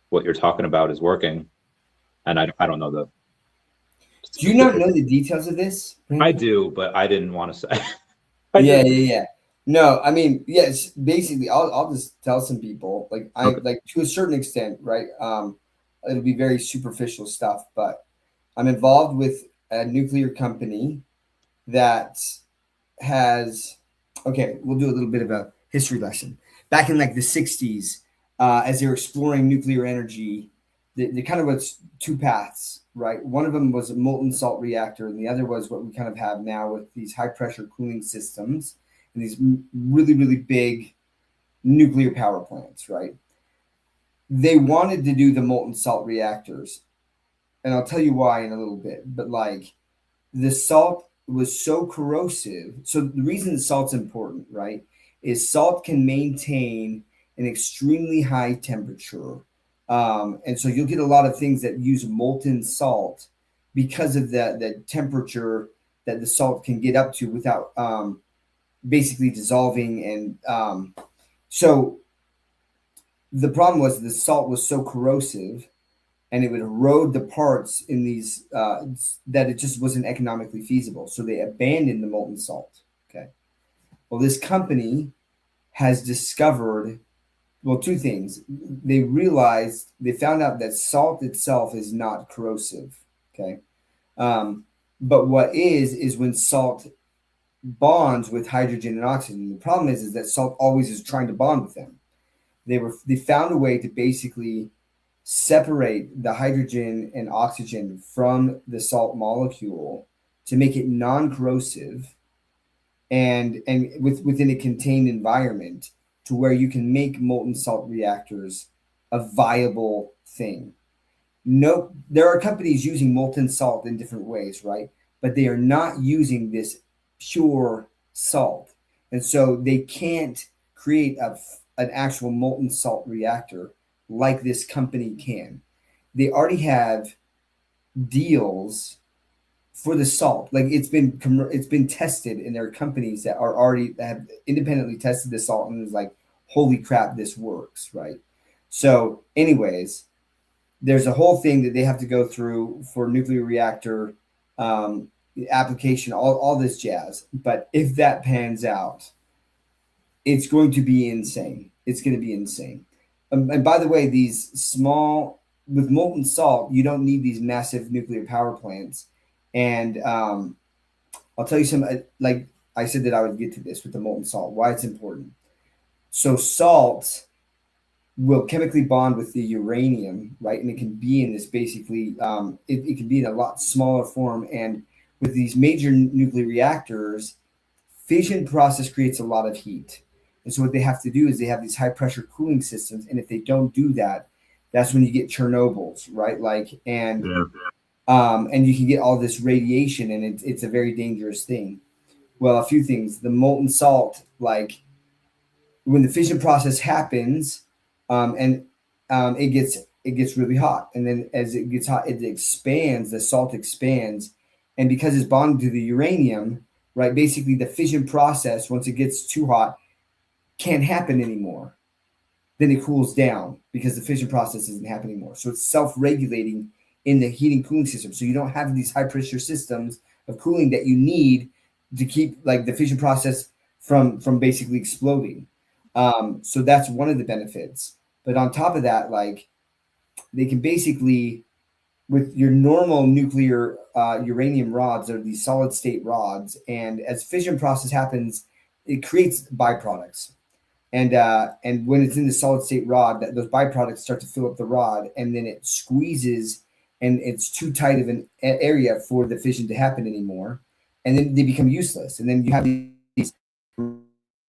what you're talking about is working, And I don't know the. Do you not know the details of this, Brandon? I do, but I didn't want to say. Yeah. No, I mean, yes. Basically, I'll just tell some people, like Okay. like to a certain extent, right? It'll be very superficial stuff, but I'm involved with a nuclear company that has. Okay, we'll do a little bit of a history lesson. Back in like the '60s, as they were exploring nuclear energy, they kind of was two paths, right? One of them was a molten salt reactor, and the other was what we kind of have now with these high pressure cooling systems and these really, really big nuclear power plants, right? They wanted to do the molten salt reactors, and I'll tell you why in a little bit, but like the salt was so corrosive. So the reason that salt's important, right, is salt can maintain an extremely high temperature. And so you'll get a lot of things that use molten salt because of the temperature that the salt can get up to without basically dissolving. And so the problem was the salt was so corrosive and it would erode the parts in these that it just wasn't economically feasible. So they abandoned the molten salt. Okay. Well, this company has discovered, well, two things. They found out that salt itself is not corrosive. Okay. But what is when salt bonds with hydrogen and oxygen. The problem is that salt always is trying to bond with them. They found a way to basically separate the hydrogen and oxygen from the salt molecule to make it non-corrosive and within a contained environment to where you can make molten salt reactors a viable thing. No, there are companies using molten salt in different ways, right? But they are not using this pure salt. And so they can't create an actual molten salt reactor like this company can. They already have deals for the salt. Like it's been tested, and there are companies that have independently tested the salt and is like, holy crap, this works, right? So, anyways, there's a whole thing that they have to go through for nuclear reactor application, all this jazz. But if that pans out, it's going to be insane. It's going to be insane. And by the way, these small, with molten salt, you don't need these massive nuclear power plants. And I'll tell you some, like I said that I would get to this with the molten salt, why it's important. So salt will chemically bond with the uranium, right? And it can be in this basically, it can be in a lot smaller form. And with these major nuclear reactors, fission process creates a lot of heat. And so what they have to do is they have these high pressure cooling systems. And if they don't do that, that's when you get Chernobyls, right? Like, and you can get all this radiation, and it's a very dangerous thing. Well, a few things. The molten salt, like when the fission process happens, it gets really hot. And then as it gets hot, it expands, the salt expands. And because it's bonded to the uranium, right, basically the fission process, once it gets too hot, can't happen anymore. Then it cools down because the fission process isn't happening anymore. So it's self-regulating in the heating cooling system. So you don't have these high pressure systems of cooling that you need to keep like the fission process from basically exploding. So that's one of the benefits. But on top of that, like they can basically, with your normal nuclear uranium rods, are these solid state rods. And as fission process happens, it creates byproducts. And when it's in the solid state rod, those byproducts start to fill up the rod, and then it squeezes, and it's too tight of an area for the fission to happen anymore, and then they become useless. And then you have these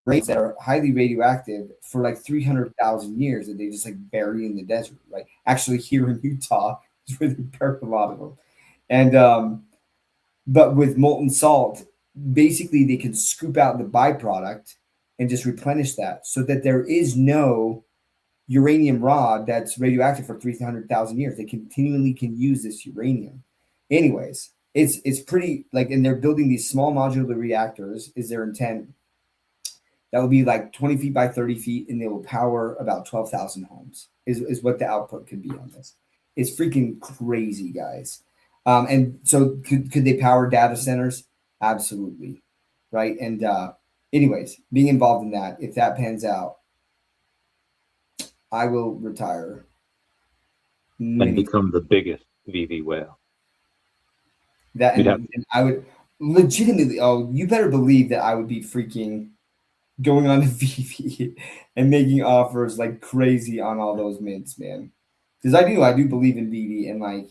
rays that are highly radioactive for like 300,000 years that they just like bury in the desert, right? Actually, here in Utah is where they bury a lot of them. And but with molten salt, basically they can scoop out the byproduct and just replenish that, so that there is no uranium rod that's radioactive for 300,000 years. They continually can use this uranium. Anyways, it's pretty like, and they're building these small modular reactors is their intent. That will be like 20 feet by 30 feet, and they will power about 12,000 homes is what the output could be on this. is freaking crazy, guys. And so could they power data centers? Absolutely. Right. And anyways, being involved in that, if that pans out, I will retire. And become the biggest VeVe whale. That and I would legitimately, oh, you better believe that I would be freaking going on to VeVe and making offers like crazy on all those mints, man. Because I do believe in VeVe, and like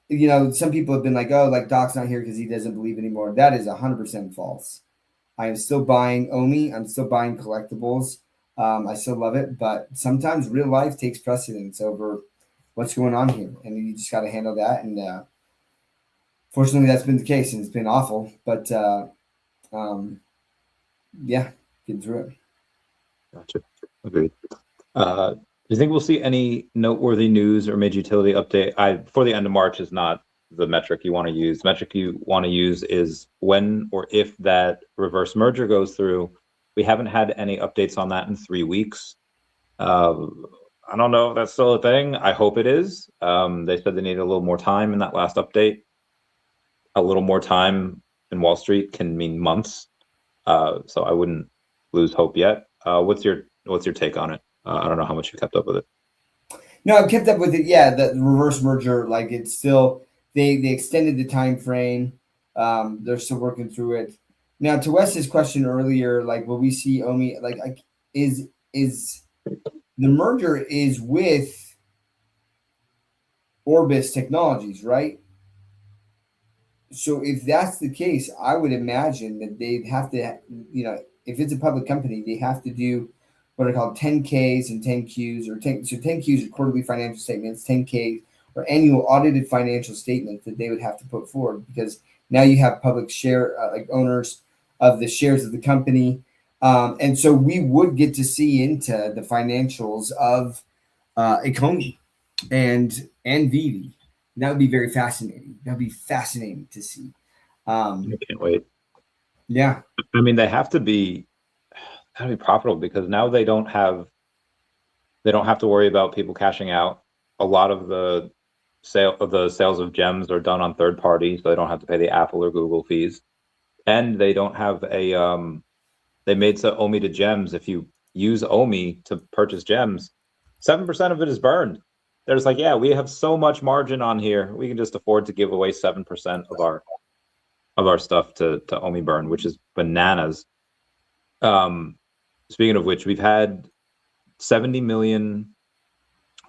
you know, some people have been like, oh, like Doc's not here because he doesn't believe anymore. That is 100% false. I am still buying OMI. I'm still buying collectibles. I still love it, but sometimes real life takes precedence over what's going on here, and you just got to handle that. And fortunately, that's been the case, and it's been awful. But yeah, getting through it. Gotcha. Agreed. Do you think we'll see any noteworthy news or major utility update? Before the end of March is not the metric you want to use. The metric you want to use is when or if that reverse merger goes through. We haven't had any updates on that in 3 weeks. I don't know if that's still a thing. I hope it is. They said they needed a little more time in that last update. A little more time in Wall Street can mean months. So I wouldn't lose hope yet. What's your take on it? I don't know how much you kept up with it. No, I've kept up with it. Yeah, the reverse merger, like it's still they extended the time frame. They're still working through it. Now, to Wes's question earlier, like, will we see OMI? Like is the merger is with Orbis Technologies, right? So if that's the case, I would imagine that they'd have to, you know, if it's a public company, they have to do what are called 10Ks and 10Qs, or 10Qs are quarterly financial statements, 10Ks or annual audited financial statements that they would have to put forward, because now you have public share like owners of the shares of the company. And so we would get to see into the financials of Ecomi and VeVe. That would be very fascinating. That would be fascinating to see. I can't wait. Yeah. I mean, they have to be profitable, because now they don't have to worry about people cashing out. A lot of the sales of gems are done on third parties, so they don't have to pay the Apple or Google fees. And they don't have they made so OMI to gems. If you use OMI to purchase gems, 7% of it is burned. They're just like, yeah, we have so much margin on here, we can just afford to give away 7% of our stuff to OMI burn, which is bananas. Speaking of which, we've had 70 million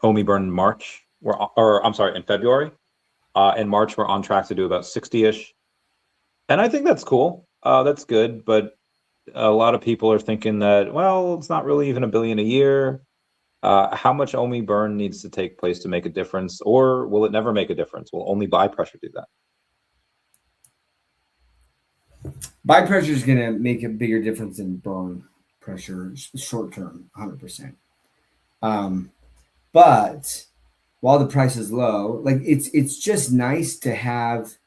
OMI burn in March, in February. In March, we're on track to do about 60-ish. And I think that's cool. That's good. But a lot of people are thinking that, well, it's not really even $1 billion a year. How much OMI burn needs to take place to make a difference? Or will it never make a difference? Will only buy pressure do that? Buy pressure is going to make a bigger difference than burn pressure short term, 100%. But while the price is low, like it's just nice to have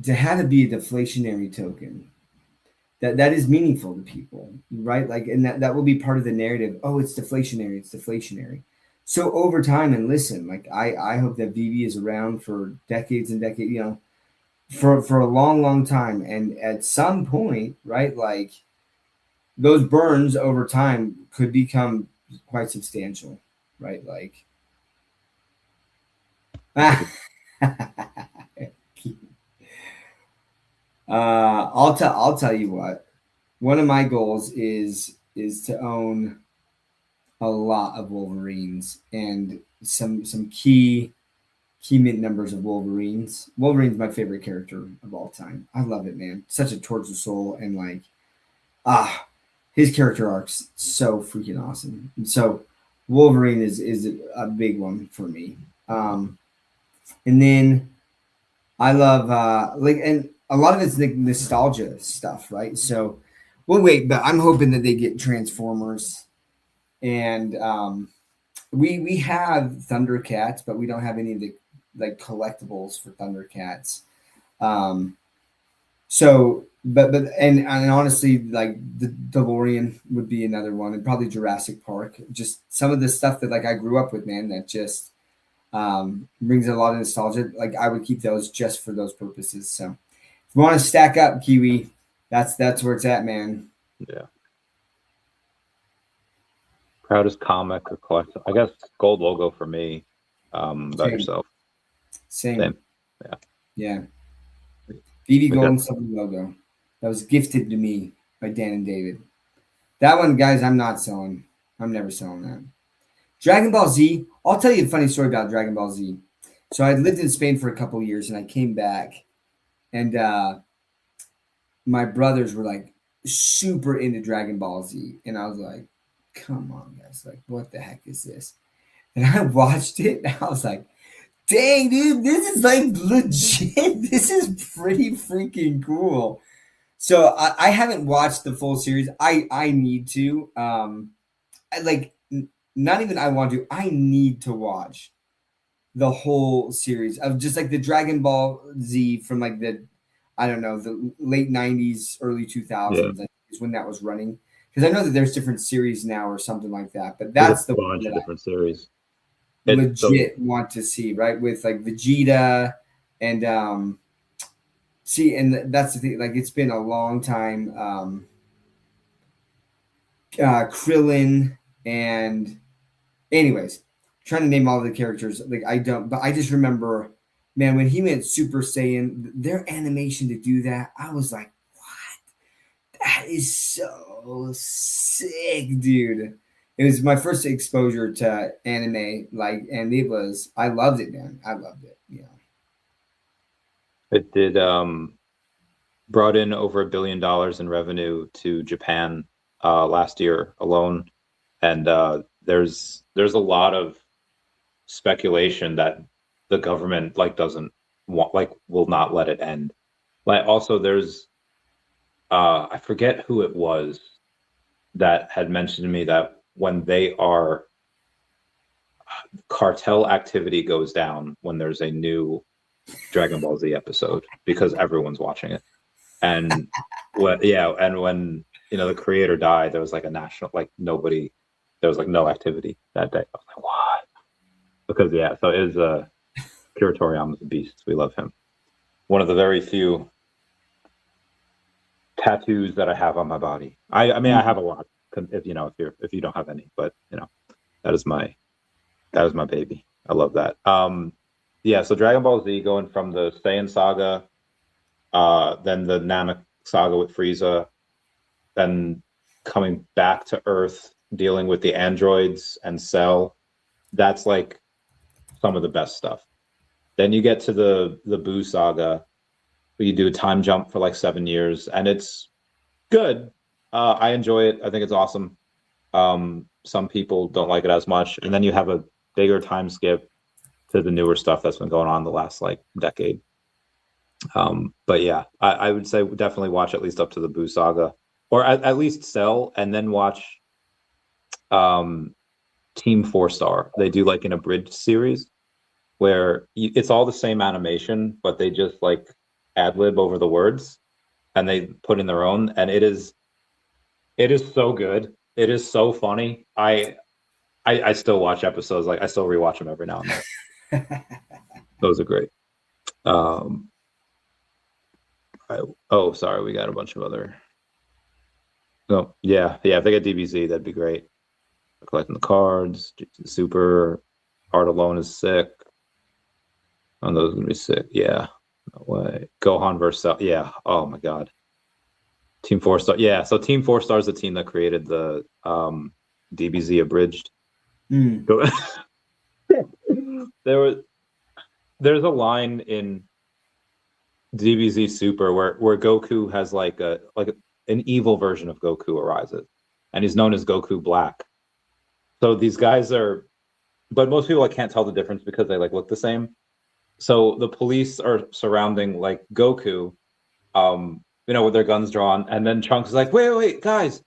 it be a deflationary token that is meaningful to people, right? Like, and that will be part of the narrative. Oh, it's deflationary. It's deflationary. So over time, and listen, like I hope that VeVe is around for decades and decades, you know, for a long, long time. And at some point, right, like those burns over time could become quite substantial, right? Like, I'll tell you what. One of my goals is to own a lot of Wolverines and some key mint numbers of Wolverines. Wolverine's my favorite character of all time. I love it, man. Such a torch of soul, and like his character arc's so freaking awesome. And so Wolverine is a big one for me. And then I love and a lot of it's the nostalgia stuff, right? So we'll wait, but I'm hoping that they get Transformers, and we have Thundercats, but we don't have any of the like collectibles for Thundercats. So, and honestly, like the DeLorean would be another one, and probably Jurassic Park. Just some of the stuff that like I grew up with, man, that just brings a lot of nostalgia. Like I would keep those just for those purposes. So, if you want to stack up, Kiwi, that's where it's at, man. Yeah. Proudest comic or collectible? I guess gold logo for me. About yourself. Same. Yeah. Yeah. VeVe Gold and Silver logo. That was gifted to me by Dan and David. That one, guys, I'm not selling. I'm never selling that. Dragon Ball Z. I'll tell you a funny story about Dragon Ball Z. So I lived in Spain for a couple of years, and I came back, and my brothers were like super into Dragon Ball Z, and I was like, "Come on, guys! Like, what the heck is this?" And I watched it, and I was like, "Dang, dude, this is like legit. This is pretty freaking cool." So I haven't watched the full series. I need to. Not even I want to. I need to watch the whole series of just like the Dragon Ball Z from like the, I don't know, the late 90s, early 2000s is when that was running. Because I know that there's different series now or something like that. But that's the bunch of different series. Legit want to see, right? With like Vegeta and see, and that's the thing. Like it's been a long time. Krillin and anyways, trying to name all the characters. Like I don't, but I just remember, man, when he went Super Saiyan, their animation to do that, I was like, what? That is so sick, dude. It was my first exposure to anime, like, and it was, I loved it, man. I loved it. Yeah. It did brought in over $1 billion in revenue to Japan last year alone, and there's a lot of speculation that the government like doesn't want, like will not let it end. Like also there's I forget who it was that had mentioned to me that when they are cartel activity goes down when there's a new Dragon Ball Z episode because everyone's watching it. And when you know the creator died, there was like a national, like nobody, there was like no activity that day. I was like, what? Because so it is Akira Toriyama's a beast. We love him. One of the very few tattoos that I have on my body. I mean I have a lot. If you know if you don't have any, but you know that is my baby. I love that. So Dragon Ball Z going from the Saiyan saga, then the Namek saga with Frieza, then coming back to Earth, dealing with the androids and Cell. That's like some of the best stuff. Then you get to the Buu saga, where you do a time jump for like 7 years, and it's good. I enjoy it. I think it's awesome. Some people don't like it as much, and then you have a bigger time skip to the newer stuff that's been going on the last like decade. But yeah, I would say definitely watch at least up to the Buu saga, or at least Cell, and then watch Team 4-Star. They do like an abridged series where it's all the same animation, but they just like ad lib over the words and they put in their own, and it is so good. It is so funny. I still watch episodes, like I still rewatch them every now and then. Those are great. Sorry, we got a bunch of other. Oh, yeah, if they get DBZ, that'd be great. Collecting the cards, Super Art Alone is sick. Oh, those are gonna be sick. Yeah, no way. Gohan versus Cell. Yeah. Oh my God. Team 4-Star. Yeah. So Team 4-Star is the team that created the DBZ abridged. There's a line in DBZ Super where Goku has like an evil version of Goku arises, and he's known as Goku Black. So these guys are, but most people like can't tell the difference because they like look the same. So the police are surrounding like Goku, with their guns drawn, and then Trunks is like, wait, guys,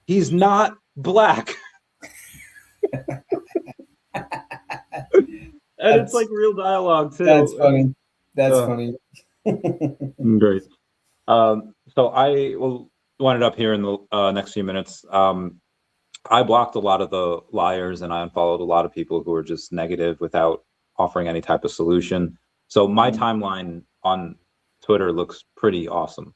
he's not black. And it's like real dialogue too. That's funny. That's funny. Great. So I will wind it up here in the next few minutes. I blocked a lot of the liars and I unfollowed a lot of people who were just negative without offering any type of solution. So my timeline on Twitter looks pretty awesome.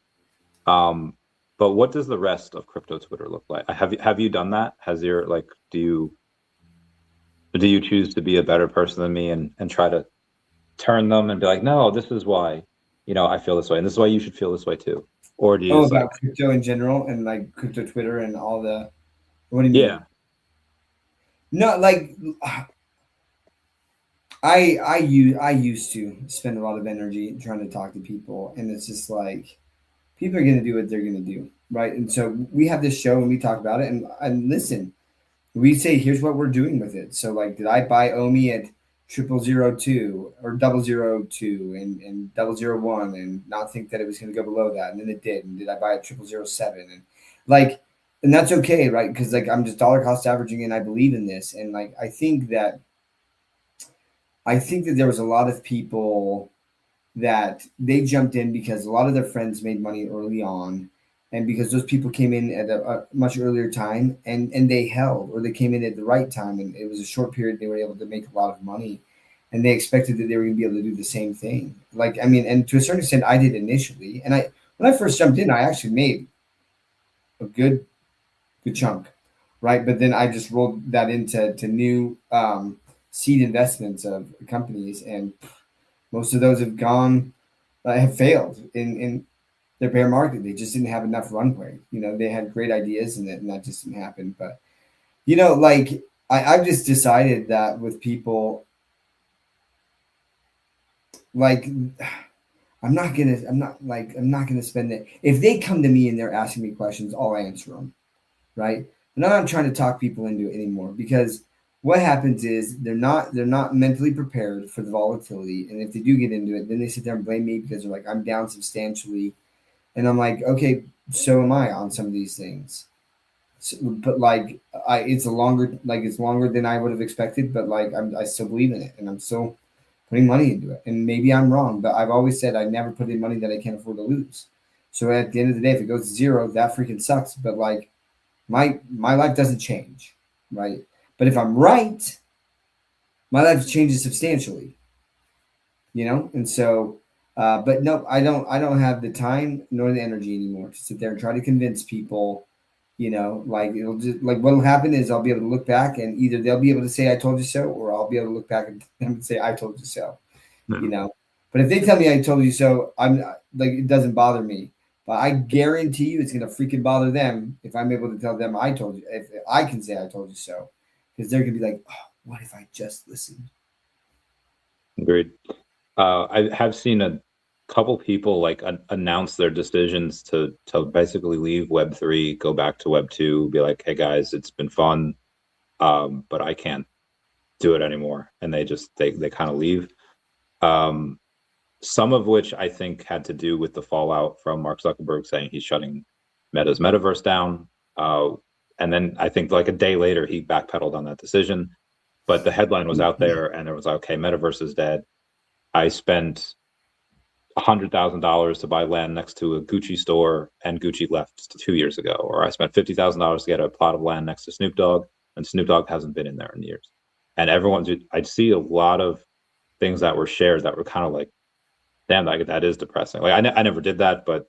But what does the rest of crypto Twitter look like? Have you done that? Has your do you choose to be a better person than me and try to turn them and be like, no, this is why, I feel this way and this is why you should feel this way too? Or do you just about crypto in general and like crypto Twitter and all the, what do you mean? Yeah. No, like I used to spend a lot of energy trying to talk to people, and it's just like people are gonna do what they're gonna do, right? And so we have this show and we talk about it, and listen, we say here's what we're doing with it. So like, did I buy OMI at 0002 or 002 and 001 and not think that it was gonna go below that, and then it did. And did I buy at 0007 and like, and that's okay, right? Because like I'm just dollar cost averaging and I believe in this, and like I think that there was a lot of people that they jumped in because a lot of their friends made money early on, and because those people came in at a much earlier time and they held, or they came in at the right time and it was a short period, they were able to make a lot of money, and they expected that they were going to be able to do the same thing. Like, I mean, and to a certain extent I did initially, and when I first jumped in I actually made a good chunk, right? But then I just rolled that into new seed investments of companies, and most of those have failed in their bear market. They just didn't have enough runway. They had great ideas and that just didn't happen. But like I've just decided that with people, like I'm not gonna spend it. If they come to me and they're asking me questions, I'll answer them, right? And I'm not trying to talk people into it anymore, because what happens is they're not mentally prepared for the volatility, and if they do get into it, then they sit there and blame me because they're like, I'm down substantially, and I'm like, okay, so am I on some of these things. So, but like it's longer than I would have expected, but like I still believe in it, and I'm still putting money into it. And maybe I'm wrong, but I've always said I never put in money that I can't afford to lose. So at the end of the day, if it goes to zero, that freaking sucks. But like my life doesn't change, right? But if I'm right, my life changes substantially, And so, but no, I don't have the time nor the energy anymore to sit there and try to convince people. Like it'll just like what'll happen is I'll be able to look back and either they'll be able to say I told you so, or I'll be able to look back at them and say I told you so. No. But if they tell me I told you so, I'm like, it doesn't bother me. But I guarantee you it's gonna freaking bother them if I'm able to tell them I told you, if I can say I told you so. Because they're gonna be like, oh, what if I just listened? Agreed. I have seen a couple people announce their decisions to basically leave Web3, go back to Web2, be like, hey guys, it's been fun, but I can't do it anymore. And they kind of leave. Some of which I think had to do with the fallout from Mark Zuckerberg saying he's shutting Meta's metaverse down. And then I think like a day later, he backpedaled on that decision. But the headline was out there and it was like, okay, metaverse is dead. I spent $100,000 to buy land next to a Gucci store and Gucci left 2 years ago. Or I spent $50,000 to get a plot of land next to Snoop Dogg and Snoop Dogg hasn't been in there in years. And I'd see a lot of things that were shared that were kind of like, damn, that is depressing. Like I never did that, but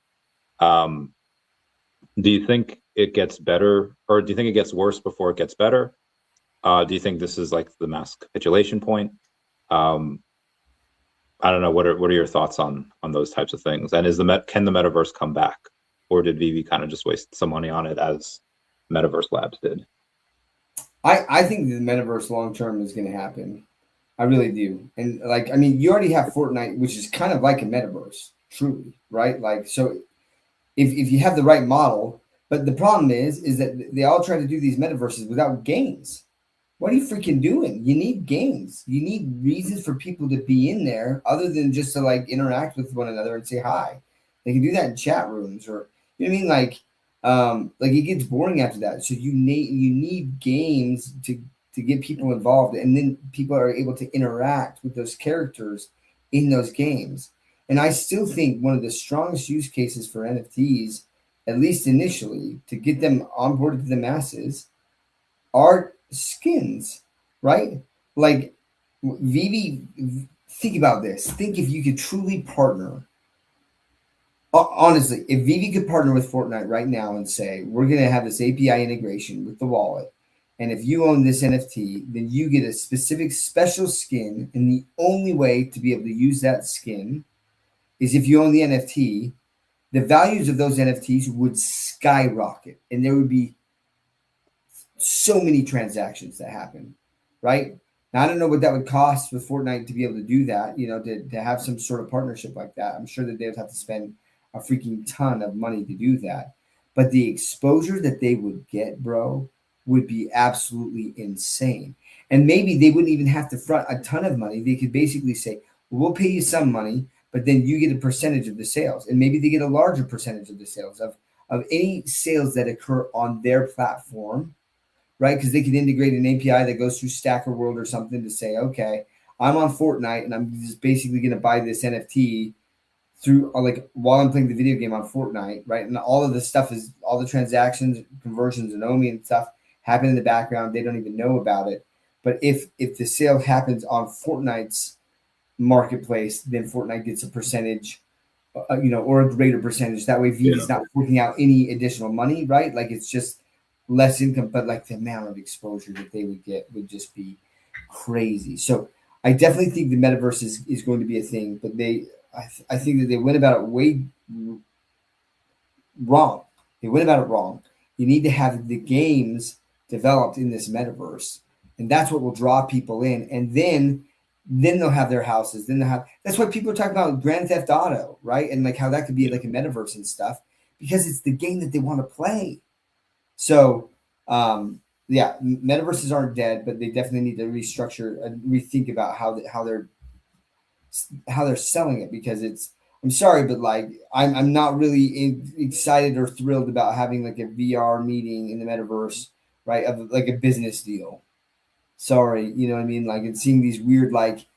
do you think it gets better, or do you think it gets worse before it gets better? Do you think this is like the mass capitulation point? I don't know. What are your thoughts on those types of things? And can the metaverse come back, or did VeVe kind of just waste some money on it as Metaverse Labs did? I think the metaverse long term is going to happen. I really do. And like, I mean, you already have Fortnite, which is kind of like a metaverse, truly, right? Like, so if you have the right model, but the problem is that they all try to do these metaverses without games. What are you freaking doing? You need games. You need reasons for people to be in there other than just to like interact with one another and say hi. They can do that in chat rooms, or you know what I mean? Like it gets boring after that. So you need games to get people involved, and then people are able to interact with those characters in those games. And I still think one of the strongest use cases for NFTs, at least initially, to get them onboarded to the masses, are skins, right? Like VeVe, think about this. Think if you could truly partner. Honestly, if VeVe could partner with Fortnite right now and say, we're going to have this API integration with the wallet, and if you own this NFT, then you get a specific special skin, and the only way to be able to use that skin is if you own the NFT, the values of those NFTs would skyrocket, and there would be so many transactions that happen, right? Now, I don't know what that would cost with Fortnite to be able to do that, to have some sort of partnership like that. I'm sure that they would have to spend a freaking ton of money to do that. But the exposure that they would get, bro, would be absolutely insane. And maybe they wouldn't even have to front a ton of money. They could basically say, we'll pay you some money, but then you get a percentage of the sales. And maybe they get a larger percentage of the sales of any sales that occur on their platform, right? Because they could integrate an API that goes through Stacker World or something to say, okay, I'm on Fortnite and I'm just basically going to buy this NFT through, like, while I'm playing the video game on Fortnite, right? And all of this stuff is, all the transactions, conversions, and OMI and stuff happen in the background. They don't even know about it. But if the sale happens on Fortnite's marketplace, then Fortnite gets a percentage, or a greater percentage. That way, VeVe's not forking out any additional money, right? Like, it's just less income, but like the amount of exposure that they would get would just be crazy. So I definitely think the metaverse is going to be a thing, but I think that they went about it way wrong. They went about it wrong. You need to have the games developed in this metaverse, and that's what will draw people in. And then they'll have their houses. Then they'll have. That's why people are talking about Grand Theft Auto, right? And like how that could be like a metaverse and stuff, because it's the game that they want to play. So, metaverses aren't dead, but they definitely need to restructure and rethink about how they're selling it, because I'm sorry, but like I'm not really excited or thrilled about having like a VR meeting in the metaverse, right? Of like a business deal. Sorry, you know what I mean? Like, it's seeing these weird, like,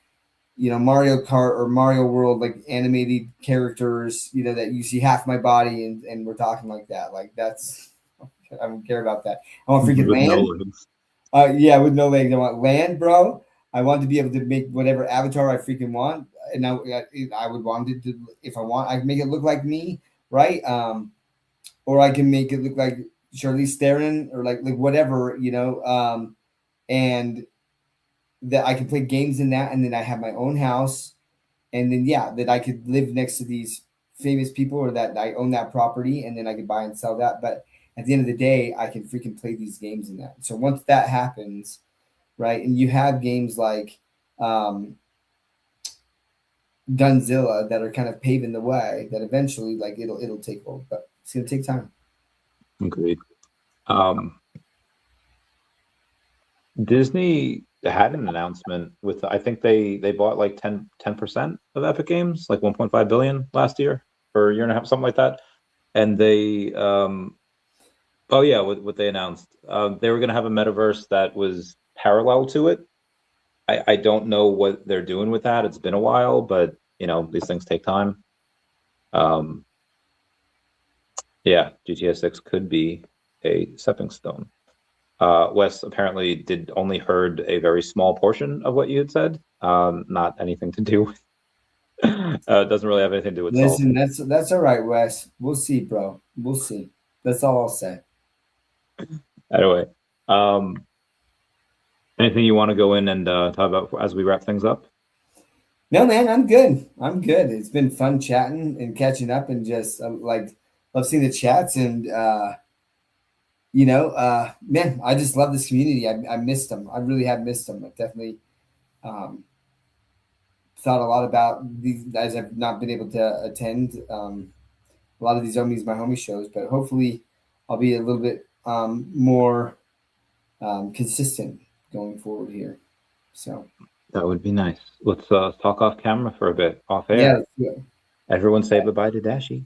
Mario Kart or Mario World, like animated characters, that you see half my body and we're talking like that. Like, I don't care about that. I want freaking land. With no legs. I want land, bro. I want to be able to make whatever avatar I freaking want, and I would want it to. If I want, I can make it look like me, right? Or I can make it look like Charlize Theron, or like whatever, and that I can play games in that, and then I have my own house, and then that I could live next to these famous people, or that I own that property, and then I could buy and sell that, but at the end of the day, I can freaking play these games in that. So once that happens, right, and you have games like Gunzilla that are kind of paving the way, that eventually, like, it'll take hold, but it's gonna take time. Agreed. Disney had an announcement with, I think they bought like 10% of Epic Games, like 1.5 billion last year, or a year and a half, something like that, and they what they announced, they were going to have a metaverse that was parallel to it. I don't know what they're doing with that. It's been a while, but these things take time. GTA 6 could be a stepping stone. Wes apparently only heard a very small portion of what you had said, not anything to do with it doesn't really have anything to do with Listen, that's all right, Wes. We'll see, bro. We'll see. That's all I'll say. Anyway, anything you want to go in and talk about as we wrap things up? No, man, I'm good. It's been fun chatting and catching up, and just love seeing the chats, and man, I just love this community. I missed them. I really have missed them. I've definitely thought a lot about these guys. I've not been able to attend a lot of these OMI's My Homie shows, but hopefully I'll be a little bit more consistent going forward here. So that would be nice. Let's talk off camera for a bit, off air. Yeah. Everyone say bye-bye to Dashi.